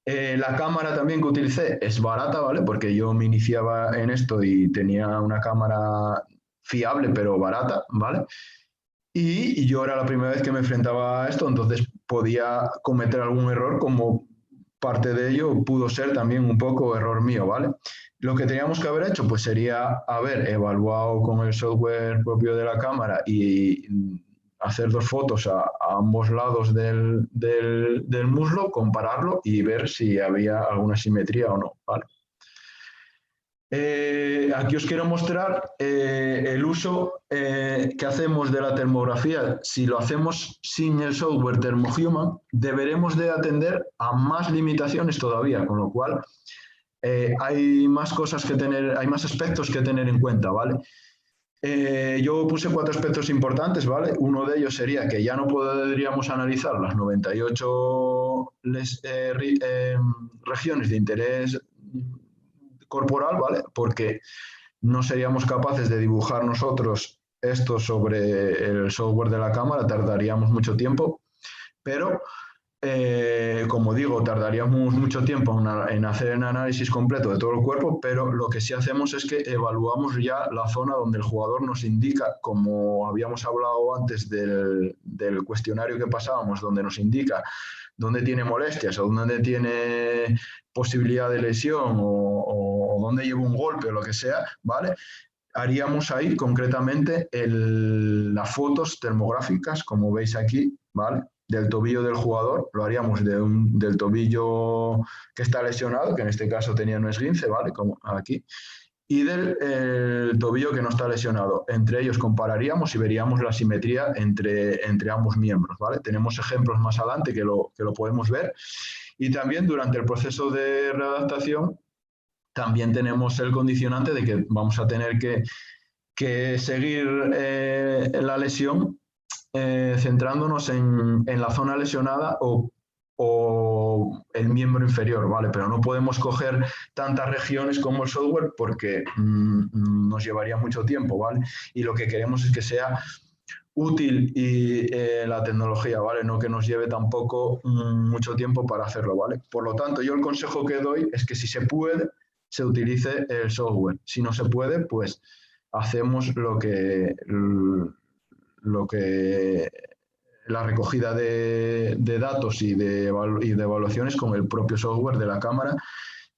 Speaker 1: La cámara también que utilicé es barata, ¿vale? Porque yo me iniciaba en esto y tenía una cámara fiable pero barata, ¿vale? Y yo era la primera vez que me enfrentaba a esto, entonces podía cometer algún error, como parte de ello pudo ser también un poco error mío, ¿vale? Lo que teníamos que haber hecho pues sería haber evaluado con el software propio de la cámara y hacer 2 fotos a ambos lados del muslo, compararlo y ver si había alguna simetría o no, ¿vale? Aquí os quiero mostrar el uso que hacemos de la termografía. Si lo hacemos sin el software ThermoHuman, deberemos de atender a más limitaciones todavía, con lo cual hay más cosas que tener, hay más aspectos que tener en cuenta, ¿vale? Yo puse 4 aspectos importantes, ¿vale? Uno de ellos sería que ya no podríamos analizar las 98 regiones de interés corporal, ¿vale? Porque no seríamos capaces de dibujar nosotros esto sobre el software de la cámara, tardaríamos mucho tiempo, pero como digo, tardaríamos mucho tiempo en hacer el análisis completo de todo el cuerpo, pero lo que sí hacemos es que evaluamos ya la zona donde el jugador nos indica, como habíamos hablado antes del cuestionario que pasábamos, donde nos indica dónde tiene molestias o dónde tiene posibilidad de lesión o dónde lleva un golpe o lo que sea, ¿vale? Haríamos ahí concretamente las fotos termográficas, como veis aquí, ¿vale? Del tobillo del jugador, lo haríamos del tobillo que está lesionado, que en este caso tenía un esguince, ¿vale? Como aquí, y del tobillo que no está lesionado. Entre ellos compararíamos y veríamos la simetría entre ambos miembros, ¿vale? Tenemos ejemplos más adelante que lo podemos ver. Y también durante el proceso de readaptación también tenemos el condicionante de que vamos a tener que seguir la lesión centrándonos en la zona lesionada o o el miembro inferior, ¿vale? Pero no podemos coger tantas regiones como el software porque nos llevaría mucho tiempo, ¿vale? Y lo que queremos es que sea útil y la tecnología, ¿vale? No que nos lleve tampoco mucho tiempo para hacerlo, ¿vale? Por lo tanto, yo el consejo que doy es que si se puede, se utilice el software. Si no se puede, pues hacemos lo que la recogida de datos y de evaluaciones con el propio software de la cámara,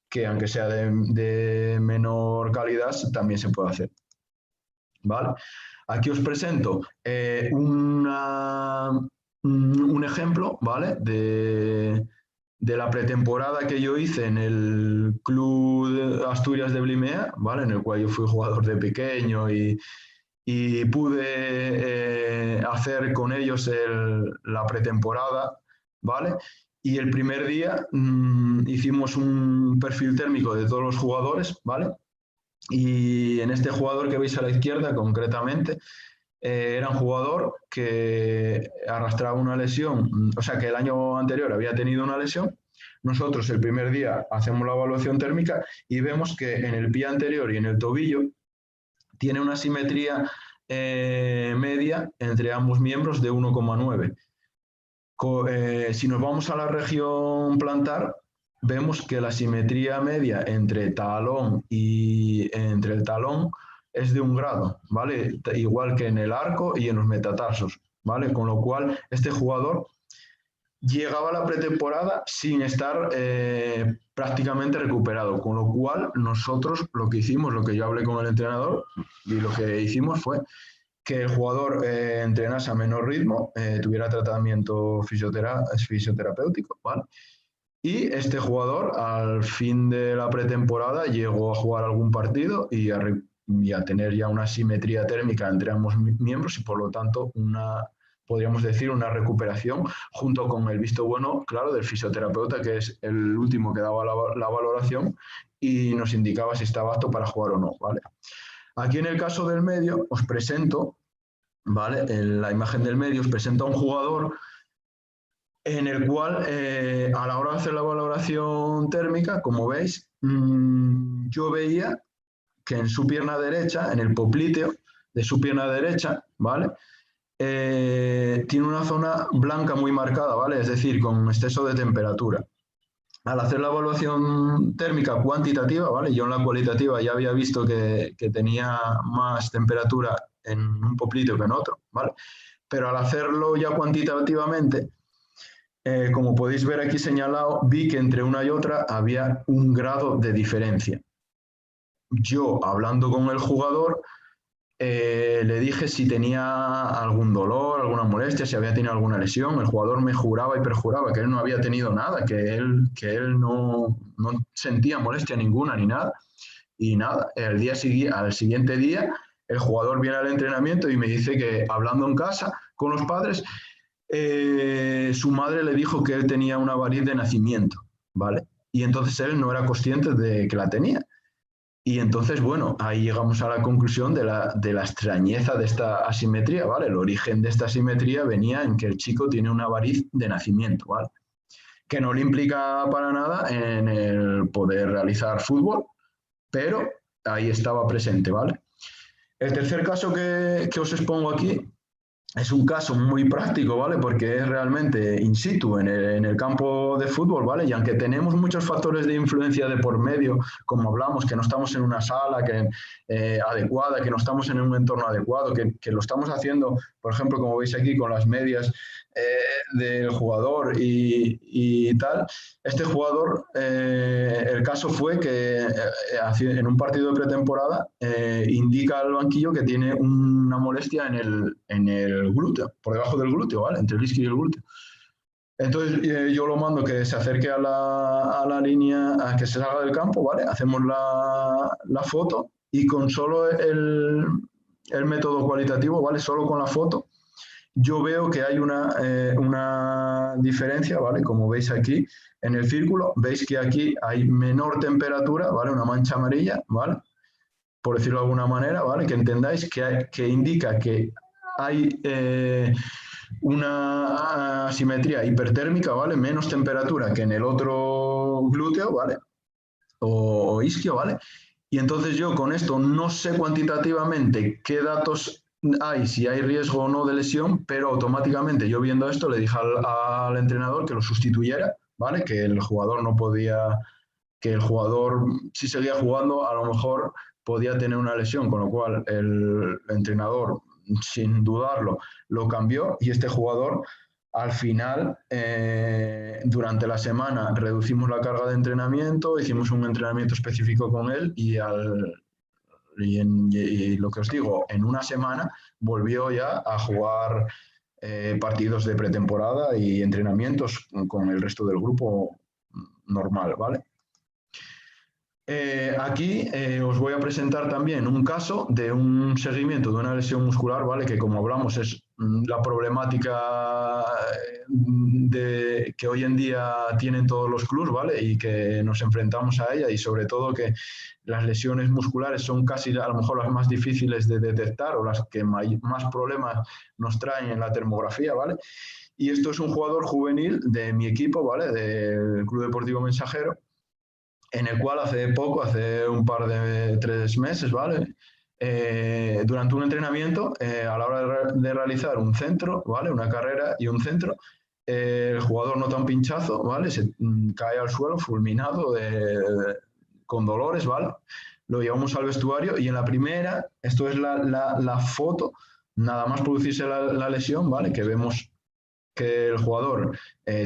Speaker 1: que aunque sea de menor calidad, también se puede hacer. ¿Vale? Aquí os presento un ejemplo, ¿vale? De la pretemporada que yo hice en el Club de Asturias de Blimea, ¿vale? En el cual yo fui jugador de pequeño y pude hacer con ellos la pretemporada, ¿vale? Y el primer día hicimos un perfil térmico de todos los jugadores, ¿vale? Y en este jugador que veis a la izquierda, concretamente, era un jugador que arrastraba una lesión, o sea, que el año anterior había tenido una lesión. Nosotros el primer día hacemos la evaluación térmica y vemos que en el pie anterior y en el tobillo tiene una simetría media entre ambos miembros de 1,9. Si nos vamos a la región plantar, vemos que la simetría media entre talón y entre el talón es de 1 grado, ¿vale? Igual que en el arco y en los metatarsos, ¿vale? Con lo cual, este jugador llegaba a la pretemporada sin estar prácticamente recuperado, con lo cual nosotros lo que hicimos, lo que yo hablé con el entrenador y lo que hicimos fue que el jugador entrenase a menor ritmo, tuviera tratamiento fisioterapéutico, ¿vale? Y este jugador, al fin de la pretemporada, llegó a jugar algún partido y a tener ya una simetría térmica entre ambos miembros y, por lo tanto, podríamos decir, una recuperación junto con el visto bueno, claro, del fisioterapeuta, que es el último que daba la valoración y nos indicaba si estaba apto para jugar o no, ¿vale? Aquí en el caso del medio os presento, ¿vale? En la imagen del medio os presento a un jugador en el cual a la hora de hacer la valoración térmica, como veis, yo veía que en su pierna derecha, en el popliteo de su pierna derecha, ¿vale? Tiene una zona blanca muy marcada, ¿vale? Es decir, con exceso de temperatura. Al hacer la evaluación térmica cuantitativa, ¿vale? Yo en la cualitativa ya había visto que tenía más temperatura en un popliteo que en otro, ¿vale? Pero al hacerlo ya cuantitativamente, como podéis ver aquí señalado, vi que entre una y otra había 1 grado de diferencia. Yo, hablando con el jugador, le dije si tenía algún dolor, alguna molestia, si había tenido alguna lesión. El jugador me juraba y perjuraba que él no había tenido nada, que él no sentía molestia ninguna ni nada. Y nada, al siguiente día, el jugador viene al entrenamiento y me dice que, hablando en casa con los padres, su madre le dijo que él tenía una variz de nacimiento, ¿vale? Y entonces él no era consciente de que la tenía. Y entonces, bueno, ahí llegamos a la conclusión de la extrañeza de esta asimetría, ¿vale? El origen de esta asimetría venía en que el chico tiene una variz de nacimiento, ¿vale? Que no le implica para nada en el poder realizar fútbol, pero ahí estaba presente, ¿vale? El tercer caso que os expongo aquí es un caso muy práctico, ¿vale? Porque es realmente in situ, en el campo de fútbol, ¿vale? Y aunque tenemos muchos factores de influencia de por medio, como hablamos, que no estamos en una sala adecuada, que no estamos en un entorno adecuado, que lo estamos haciendo, por ejemplo, como veis aquí, con las medias del jugador y tal. Este jugador, el caso fue que en un partido de pretemporada indica al banquillo que tiene una molestia en el glúteo, por debajo del glúteo, ¿vale? Entre el isquio y el glúteo. Entonces yo lo mando que se acerque a la línea, a que se salga del campo, ¿vale? Hacemos la foto y con solo el método cualitativo, ¿vale? Solo con la foto, yo veo que hay una diferencia, ¿vale? Como veis aquí en el círculo, veis que aquí hay menor temperatura, ¿vale? Una mancha amarilla, ¿vale? Por decirlo de alguna manera, ¿vale? Que entendáis que indica que hay una asimetría hipertérmica, ¿vale? Menos temperatura que en el otro glúteo, ¿vale? O isquio, ¿vale? Y entonces yo con esto no sé cuantitativamente qué datos hay, si hay riesgo o no de lesión, pero automáticamente yo viendo esto le dije al entrenador que lo sustituyera, ¿vale? Que el jugador no podía, que el jugador si seguía jugando a lo mejor podía tener una lesión, con lo cual el entrenador sin dudarlo lo cambió y este jugador al final, durante la semana reducimos la carga de entrenamiento, hicimos un entrenamiento específico con él y lo que os digo, en una semana volvió ya a jugar partidos de pretemporada y entrenamientos con el resto del grupo normal, ¿vale? Aquí os voy a presentar también un caso de un seguimiento de una lesión muscular, ¿vale? Que como hablamos es la problemática que hoy en día tienen todos los clubes, ¿vale? Y que nos enfrentamos a ella y sobre todo que las lesiones musculares son casi a lo mejor las más difíciles de detectar o las que más problemas nos traen en la termografía, ¿vale? Y esto es un jugador juvenil de mi equipo, ¿vale? Del Club Deportivo Mensajero, en el cual hace poco, hace un par de 3 meses, ¿vale? Durante un entrenamiento, a la hora de realizar un centro, ¿vale? Una carrera y un centro, el jugador nota un pinchazo, ¿vale? Se cae al suelo fulminado con dolores, ¿vale? Lo llevamos al vestuario y en la primera, esto es la foto, nada más producirse la lesión, ¿vale? Que vemos que el jugador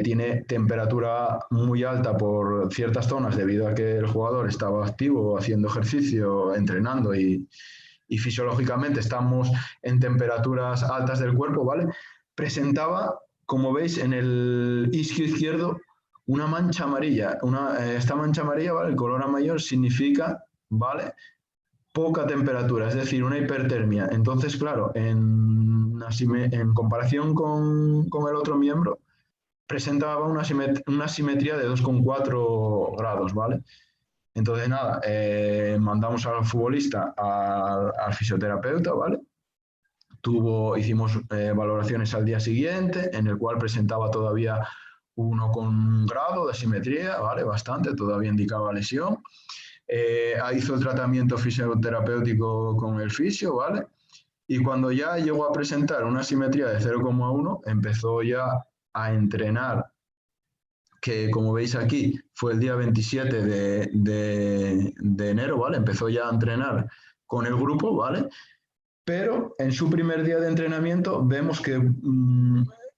Speaker 1: tiene temperatura muy alta por ciertas zonas debido a que el jugador estaba activo, haciendo ejercicio, entrenando y fisiológicamente estamos en temperaturas altas del cuerpo, ¿vale? Presentaba, como veis, en el isquio izquierdo una mancha amarilla. Esta mancha amarilla, ¿vale? El color amarillo significa, ¿vale? Poca temperatura, es decir, una hipertermia. Entonces, claro, en comparación con el otro miembro, presentaba una simetría de 2,4 grados, ¿vale? Entonces, nada, mandamos al futbolista al fisioterapeuta, ¿vale? Hicimos valoraciones al día siguiente, en el cual presentaba todavía 1 grado de asimetría, ¿vale? Bastante, todavía indicaba lesión. Hizo el tratamiento fisioterapéutico con el fisio, ¿vale? Y cuando ya llegó a presentar una simetría de 0,1, empezó ya a entrenar, que como veis aquí fue el día 27 de enero, ¿vale? Empezó ya a entrenar con el grupo, ¿vale? Pero en su primer día de entrenamiento vemos que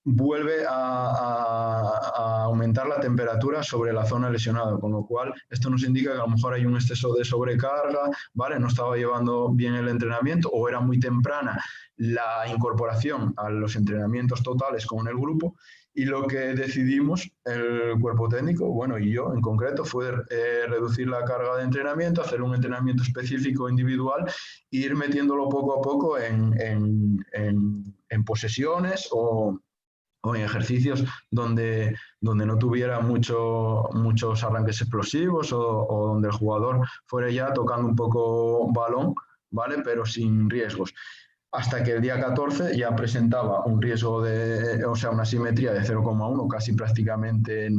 Speaker 1: vuelve a aumentar la temperatura sobre la zona lesionada, con lo cual esto nos indica que a lo mejor hay un exceso de sobrecarga, ¿vale? No estaba llevando bien el entrenamiento o era muy temprana la incorporación a los entrenamientos totales con el grupo. Y lo que decidimos, el cuerpo técnico, bueno, y yo en concreto, fue reducir la carga de entrenamiento, hacer un entrenamiento específico individual e ir metiéndolo poco a poco en posesiones o en ejercicios donde no tuviera muchos arranques explosivos o donde el jugador fuera ya tocando un poco balón, ¿vale? Pero sin riesgos. Hasta que el día 14 ya presentaba un riesgo o sea, una simetría de 0,1, casi prácticamente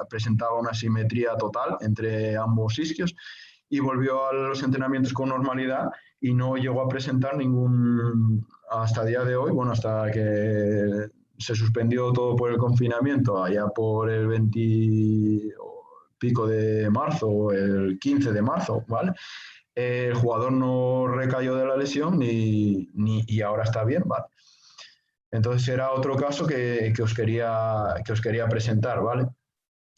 Speaker 1: presentaba una simetría total entre ambos isquios y volvió a los entrenamientos con normalidad y no llegó a presentar hasta el día de hoy, bueno, hasta que se suspendió todo por el confinamiento, allá por el 20 pico de marzo, el 15 de marzo, ¿vale? El jugador no recayó de la lesión y ahora está bien, ¿vale? Entonces era otro caso que os quería presentar, ¿vale?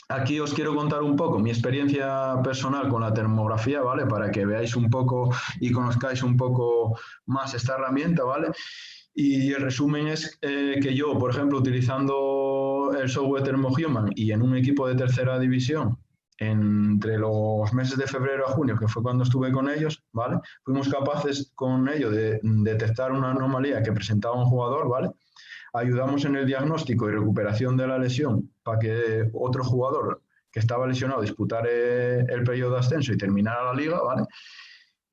Speaker 1: Aquí os quiero contar un poco mi experiencia personal con la termografía, ¿vale? Para que veáis un poco y conozcáis un poco más esta herramienta, ¿vale? Y el resumen es que yo, por ejemplo, utilizando el software ThermoHuman y en un equipo de tercera división, entre los meses de febrero a junio, que fue cuando estuve con ellos, ¿vale? Fuimos capaces con ello de detectar una anomalía que presentaba un jugador, ¿vale? Ayudamos en el diagnóstico y recuperación de la lesión para que otro jugador que estaba lesionado disputara el periodo de ascenso y terminara la liga, ¿vale?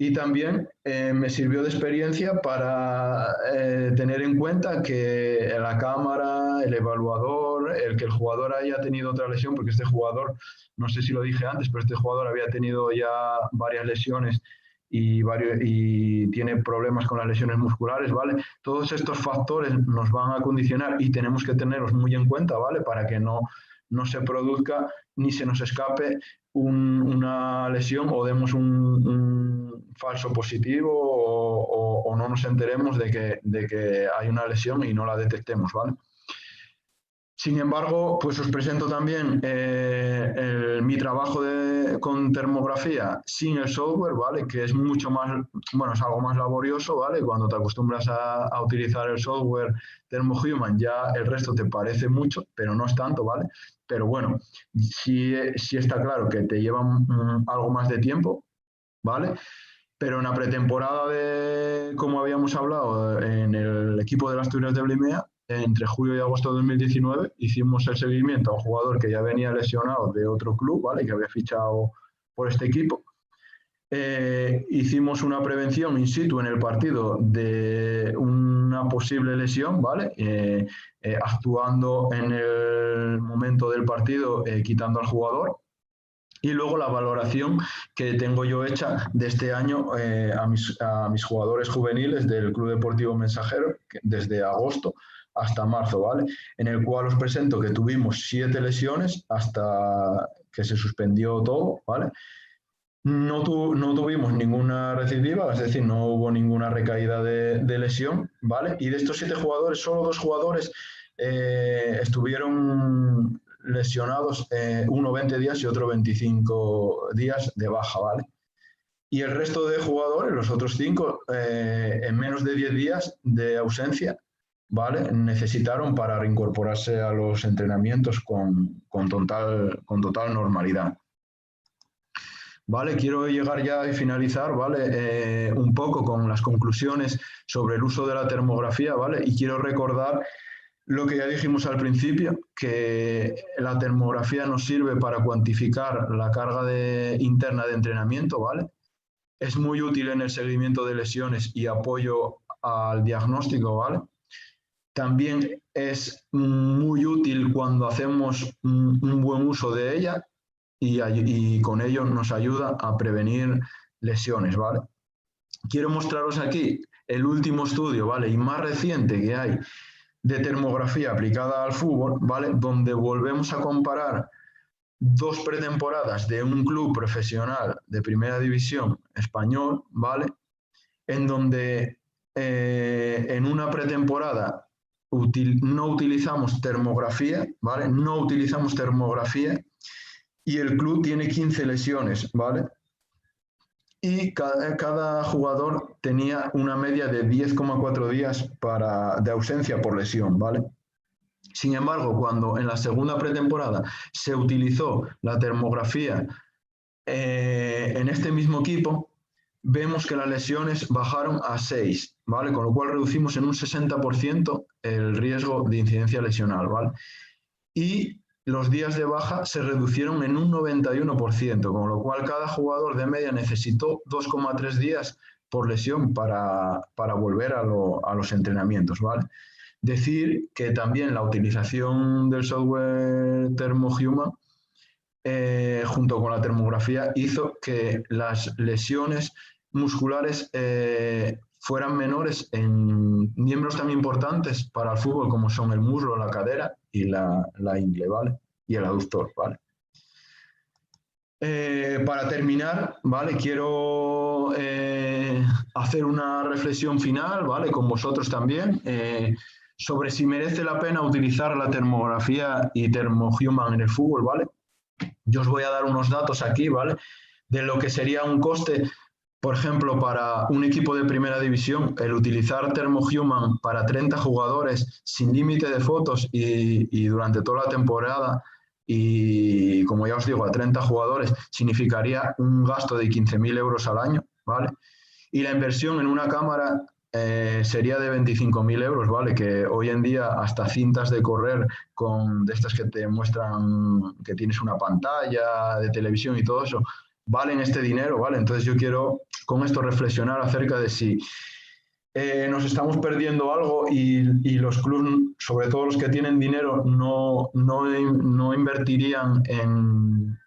Speaker 1: Y también me sirvió de experiencia para tener en cuenta que la cámara, el evaluador, el que el jugador haya tenido otra lesión, porque este jugador, no sé si lo dije antes, pero este jugador había tenido ya varias lesiones y tiene problemas con las lesiones musculares, ¿vale? Todos estos factores nos van a condicionar y tenemos que tenerlos muy en cuenta, ¿vale? Para que no se produzca ni se nos escape una lesión o demos un falso positivo o no nos enteremos de que hay una lesión y no la detectemos, ¿vale? Sin embargo, pues os presento también mi trabajo con termografía sin el software, ¿vale? Que es mucho más, bueno, es algo más laborioso, ¿vale? Cuando te acostumbras a utilizar el software ThermoHuman, ya el resto te parece mucho, pero no es tanto, ¿vale? Pero bueno, sí está claro que te lleva algo más de tiempo, ¿vale? Pero en la pretemporada como habíamos hablado, en el equipo de las Asturias de Blimea, entre julio y agosto de 2019, hicimos el seguimiento a un jugador que ya venía lesionado de otro club, ¿vale? Que había fichado por este equipo. Hicimos una prevención in situ en el partido de una posible lesión, ¿vale? Actuando en el momento del partido, quitando al jugador. Y luego la valoración que tengo yo hecha de este año a mis jugadores juveniles del Club Deportivo Mensajero, desde agosto hasta marzo, ¿vale? En el cual os presento que tuvimos 7 lesiones hasta que se suspendió todo, ¿vale? No tuvimos ninguna recidiva, es decir, no hubo ninguna recaída de lesión, ¿vale? Y de estos 7 jugadores, solo 2 jugadores estuvieron lesionados, uno 20 días y otro 25 días de baja, ¿vale? Y el resto de jugadores, los otros 5, en menos de 10 días de ausencia, ¿vale? Necesitaron para reincorporarse a los entrenamientos con total normalidad. ¿Vale? Quiero llegar ya y finalizar, ¿vale? Un poco con las conclusiones sobre el uso de la termografía, ¿vale? Y quiero recordar lo que ya dijimos al principio, que la termografía nos sirve para cuantificar la carga interna de entrenamiento, ¿vale? Es muy útil en el seguimiento de lesiones y apoyo al diagnóstico, ¿vale? También es muy útil cuando hacemos un buen uso de ella y con ello nos ayuda a prevenir lesiones, ¿vale? Quiero mostraros aquí el último estudio, ¿vale? Y más reciente que hay de termografía aplicada al fútbol, ¿vale? Donde volvemos a comparar 2 pretemporadas de un club profesional de primera división español, ¿vale? En donde en una pretemporada no utilizamos termografía, ¿vale? No utilizamos termografía y el club tiene 15 lesiones, ¿vale? Y cada jugador tenía una media de 10,4 días de ausencia por lesión, ¿vale? Sin embargo, cuando en la segunda pretemporada se utilizó la termografía en este mismo equipo, vemos que las lesiones bajaron a 6, ¿vale? Con lo cual reducimos en un 60% el riesgo de incidencia lesional, ¿vale? Y los días de baja se reducieron en un 91%, con lo cual cada jugador de media necesitó 2,3 días por lesión para volver a los entrenamientos, ¿vale? Decir que también la utilización del software ThermoHuman junto con la termografía hizo que las lesiones musculares fueran menores en miembros tan importantes para el fútbol como son el muslo, la cadera y la ingle, ¿vale? Y el aductor, ¿vale? Para terminar, ¿vale? Quiero hacer una reflexión final, ¿vale? Con vosotros también, sobre si merece la pena utilizar la termografía y ThermoHuman en el fútbol, ¿vale? Yo os voy a dar unos datos aquí, ¿vale? De lo que sería un coste, por ejemplo, para un equipo de primera división, el utilizar ThermoHuman para 30 jugadores sin límite de fotos y durante toda la temporada, y como ya os digo, a 30 jugadores, significaría un gasto de 15.000 euros al año, ¿vale? Y la inversión en una cámara sería de 25.000 euros, ¿vale? Que hoy en día hasta cintas de correr de estas que te muestran que tienes una pantalla de televisión y todo eso, valen este dinero, ¿vale? Entonces yo quiero con esto reflexionar acerca de si nos estamos perdiendo algo y los clubes, sobre todo los que tienen dinero, no invertirían en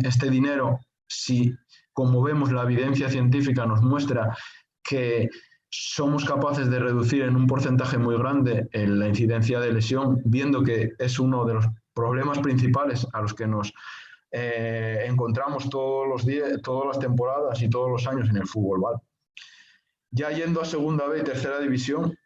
Speaker 1: este dinero si, como vemos, la evidencia científica nos muestra que somos capaces de reducir en un porcentaje muy grande la incidencia de lesión, viendo que es uno de los problemas principales a los que nos encontramos todos los días, todas las temporadas y todos los años en el fútbol, ¿vale? Ya yendo a segunda B y tercera división,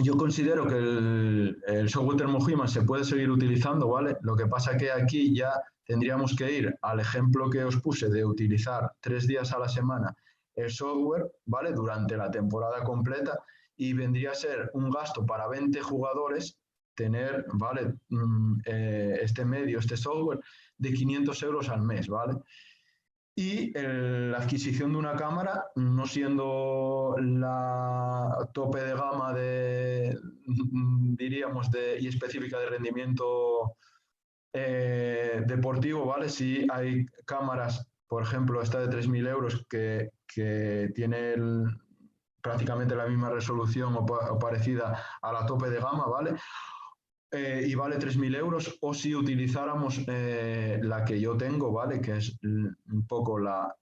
Speaker 1: yo considero que el software Thermo-Human se puede seguir utilizando, ¿vale? Lo que pasa que aquí ya tendríamos que ir al ejemplo que os puse de utilizar 3 días a la semana el software, ¿vale? Durante la temporada completa, y vendría a ser un gasto para 20 jugadores tener, ¿vale? Este software de 500 euros al mes, ¿vale? Y la adquisición de una cámara, no siendo la tope de gama diríamos, y específica de rendimiento deportivo, ¿vale? Sí hay cámaras, por ejemplo, esta de 3.000 euros que tiene prácticamente la misma resolución o parecida a la tope de gama, ¿vale? Y vale 3.000 euros, o si utilizáramos la que yo tengo, ¿vale? Que es un poco la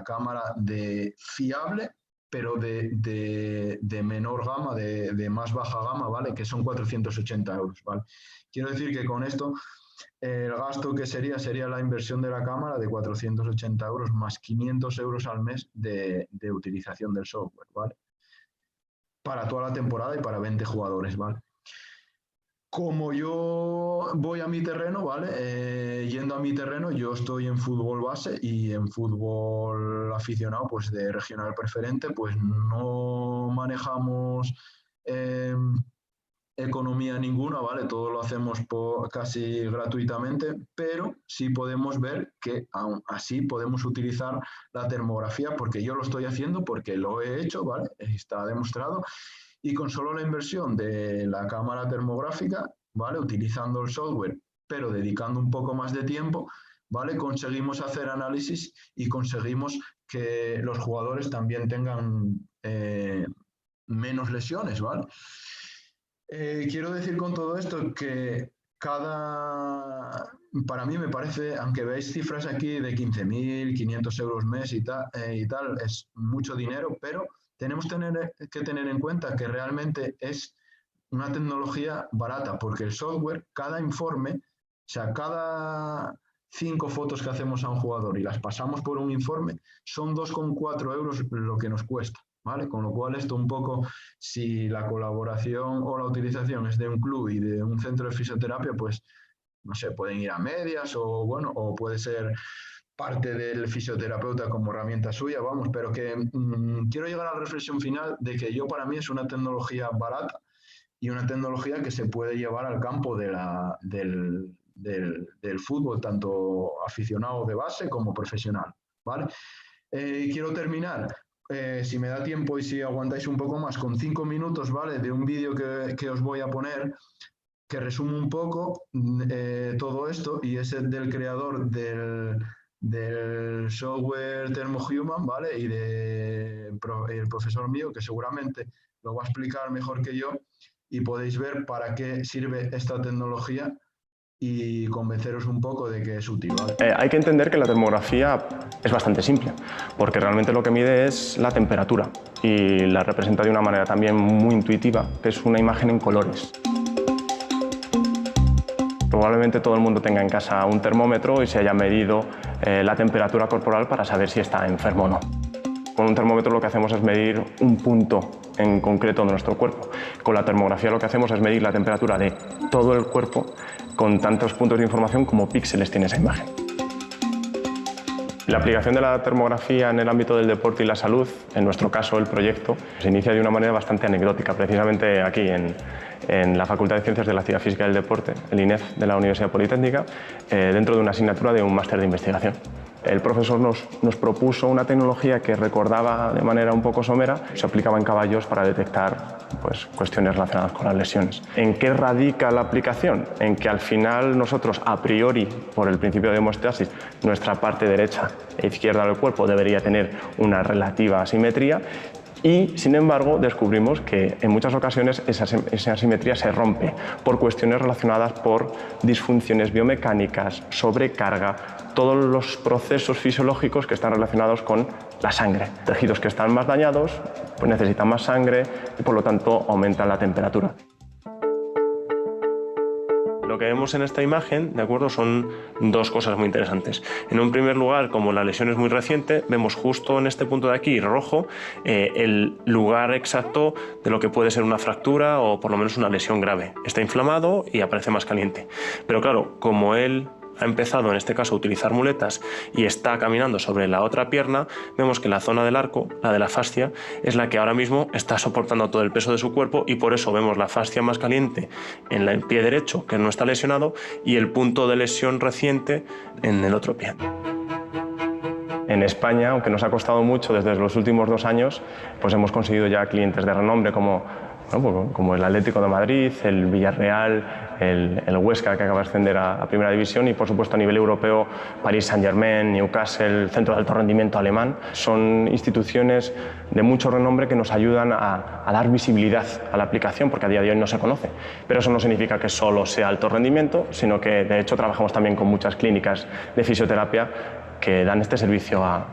Speaker 1: cámara de fiable, pero de menor gama, de más baja gama, ¿vale? Que son 480 euros, ¿vale? Quiero decir que con esto el gasto que sería la inversión de la cámara de 480 euros más 500 euros al mes de utilización del software, ¿vale? Para toda la temporada y para 20 jugadores, ¿vale? Como yo voy a mi terreno, ¿vale? Yendo a mi terreno, yo estoy en fútbol base y en fútbol aficionado, pues de regional preferente, pues no manejamos economía ninguna, ¿vale? Todo lo hacemos casi gratuitamente, pero sí podemos ver que aún así podemos utilizar la termografía, porque yo lo estoy haciendo, porque lo he hecho, ¿vale? Está demostrado. Y con solo la inversión de la cámara termográfica, ¿vale? Utilizando el software, pero dedicando un poco más de tiempo, ¿vale? Conseguimos hacer análisis y conseguimos que los jugadores también tengan menos lesiones, ¿vale? Quiero decir con todo esto que para mí me parece, aunque veáis cifras aquí de 15.500 euros mes y tal, es mucho dinero, pero tenemos que tener en cuenta que realmente es una tecnología barata, porque el software, cada informe, o sea, cada 5 fotos que hacemos a un jugador y las pasamos por un informe, son 2,4 euros lo que nos cuesta, ¿vale? Con lo cual esto un poco, si la colaboración o la utilización es de un club y de un centro de fisioterapia, pues, no sé, pueden ir a medias o, bueno, o puede ser parte del fisioterapeuta como herramienta suya, vamos, pero que quiero llegar a la reflexión final de que para mí es una tecnología barata y una tecnología que se puede llevar al campo del fútbol, tanto aficionado de base como profesional, ¿vale? Quiero terminar, si me da tiempo y si aguantáis un poco más, con 5 minutos, ¿vale? De un vídeo que os voy a poner, que resume un poco todo esto, y es el del creador del software Thermo-Human, ¿vale? Y el profesor mío, que seguramente lo va a explicar mejor que yo, y podéis ver para qué sirve esta tecnología y convenceros un poco de que es útil, ¿vale?
Speaker 3: Hay que entender que la termografía es bastante simple, porque realmente lo que mide es la temperatura y la representa de una manera también muy intuitiva, que es una imagen en colores. Probablemente todo el mundo tenga en casa un termómetro y se haya medido la temperatura corporal para saber si está enfermo o no. Con un termómetro lo que hacemos es medir un punto en concreto de nuestro cuerpo. Con la termografía lo que hacemos es medir la temperatura de todo el cuerpo con tantos puntos de información como píxeles tiene esa imagen. La aplicación de la termografía en el ámbito del deporte y la salud, en nuestro caso el proyecto, se inicia de una manera bastante anecdótica, precisamente aquí en la Facultad de Ciencias de la Actividad Física y del Deporte, el INEF de la Universidad Politécnica, dentro de una asignatura de un máster de investigación. El profesor nos propuso una tecnología que recordaba de manera un poco somera, se aplicaba en caballos para detectar pues, cuestiones relacionadas con las lesiones. ¿En qué radica la aplicación? En que al final nosotros, a priori, por el principio de homeostasis, nuestra parte derecha e izquierda del cuerpo debería tener una relativa asimetría, y, sin embargo, descubrimos que en muchas ocasiones esa asimetría se rompe por cuestiones relacionadas por disfunciones biomecánicas, sobrecarga, todos los procesos fisiológicos que están relacionados con la sangre. Tejidos que están más dañados pues necesitan más sangre y, por lo tanto, aumentan la temperatura. Lo que vemos en esta imagen, ¿de acuerdo?, son dos cosas muy interesantes. En un primer lugar, como la lesión es muy reciente, vemos justo en este punto de aquí, rojo, el lugar exacto de lo que puede ser una fractura o por lo menos una lesión grave. Está inflamado y aparece más caliente. Pero claro, como él ha empezado en este caso a utilizar muletas y está caminando sobre la otra pierna, vemos que la zona del arco, la de la fascia, es la que ahora mismo está soportando todo el peso de su cuerpo, y por eso vemos la fascia más caliente en el pie derecho, que no está lesionado, y el punto de lesión reciente en el otro pie. En España, aunque nos ha costado mucho desde los últimos 2 años, pues hemos conseguido ya clientes de renombre como el Atlético de Madrid, el Villarreal, el Huesca, que acaba de ascender a Primera División, y por supuesto a nivel europeo Paris Saint-Germain, Newcastle, el Centro de Alto Rendimiento alemán. Son instituciones de mucho renombre que nos ayudan a dar visibilidad a la aplicación, porque a día de hoy no se conoce. Pero eso no significa que solo sea alto rendimiento, sino que de hecho trabajamos también con muchas clínicas de fisioterapia que dan este servicio a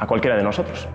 Speaker 3: cualquiera de nosotros.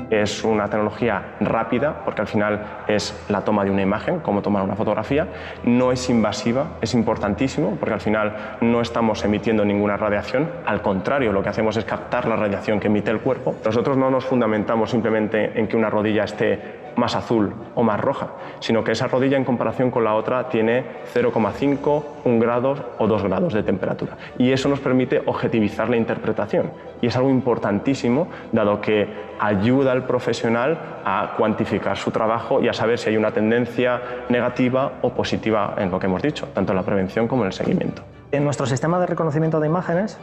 Speaker 3: Es una tecnología rápida, porque al final es la toma de una imagen, como tomar una fotografía. No es invasiva, es importantísimo, porque al final no estamos emitiendo ninguna radiación. Al contrario, lo que hacemos es captar la radiación que emite el cuerpo. Nosotros no nos fundamentamos simplemente en que una rodilla esté más azul o más roja, sino que esa rodilla en comparación con la otra tiene 0,5, 1 grado o 2 grados de temperatura. Y eso nos permite objetivizar la interpretación. Y es algo importantísimo, dado que ayuda al profesional a cuantificar su trabajo y a saber si hay una tendencia negativa o positiva en lo que hemos dicho, tanto en la prevención como en el seguimiento.
Speaker 5: En nuestro sistema de reconocimiento de imágenes,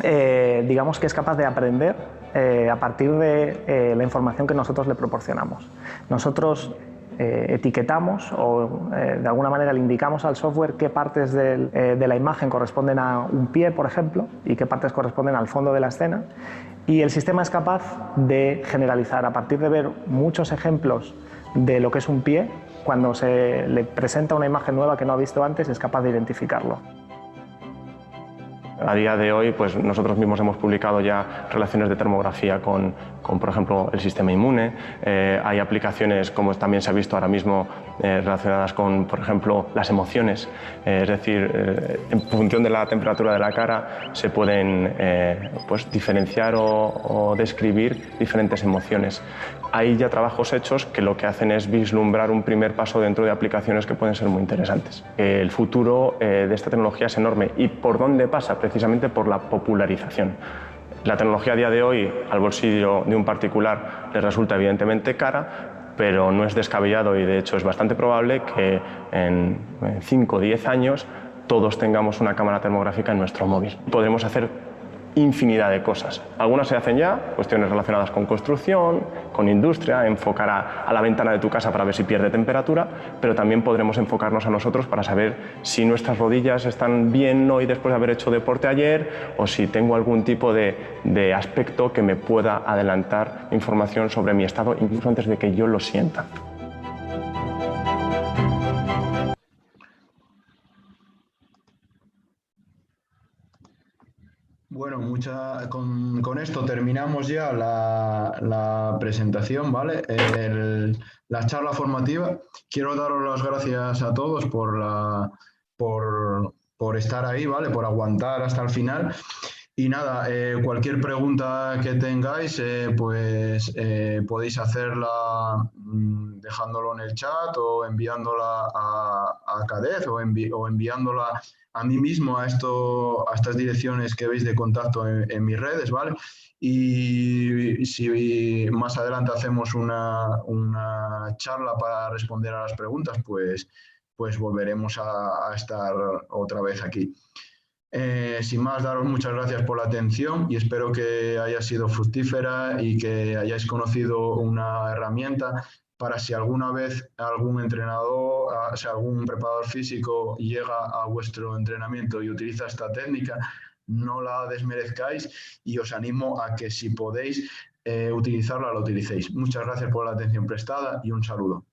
Speaker 5: digamos que es capaz de aprender a partir de la información que nosotros le proporcionamos. Nosotros etiquetamos o de alguna manera le indicamos al software qué partes de la imagen corresponden a un pie, por ejemplo, y qué partes corresponden al fondo de la escena, y el sistema es capaz de generalizar a partir de ver muchos ejemplos de lo que es un pie. Cuando se le presenta una imagen nueva que no ha visto antes, es capaz de identificarlo.
Speaker 3: A día de hoy, pues nosotros mismos hemos publicado ya relaciones de termografía con por ejemplo, el sistema inmune. Hay aplicaciones, como también se ha visto ahora mismo, relacionadas con, por ejemplo, las emociones. Es decir, en función de la temperatura de la cara se pueden pues, diferenciar o describir diferentes emociones. Hay ya trabajos hechos que lo que hacen es vislumbrar un primer paso dentro de aplicaciones que pueden ser muy interesantes. El futuro de esta tecnología es enorme. ¿Y por dónde pasa? Precisamente por la popularización. La tecnología a día de hoy, al bolsillo de un particular, le resulta evidentemente cara, pero no es descabellado y de hecho es bastante probable que en 5 o 10 años todos tengamos una cámara termográfica en nuestro móvil. Podremos hacer infinidad de cosas. Algunas se hacen ya, cuestiones relacionadas con construcción, con industria, enfocar a la ventana de tu casa para ver si pierde temperatura, pero también podremos enfocarnos a nosotros para saber si nuestras rodillas están bien hoy después de haber hecho deporte ayer, o si tengo algún tipo de aspecto que me pueda adelantar información sobre mi estado, incluso antes de que yo lo sienta.
Speaker 1: Bueno, con esto terminamos ya la presentación, ¿vale? La charla formativa. Quiero daros las gracias a todos por estar ahí, ¿vale? Por aguantar hasta el final. Y nada, cualquier pregunta que tengáis, pues podéis hacerla dejándolo en el chat o enviándola a Cadez o enviándola a mí mismo a estas direcciones que veis de contacto en mis redes, ¿vale? Y si más adelante hacemos una charla para responder a las preguntas, pues volveremos a estar otra vez aquí. Sin más, daros muchas gracias por la atención y espero que haya sido fructífera y que hayáis conocido una herramienta para si alguna vez algún entrenador, o sea, algún preparador físico llega a vuestro entrenamiento y utiliza esta técnica, no la desmerezcáis y os animo a que si podéis utilizarla, la utilicéis. Muchas gracias por la atención prestada y un saludo.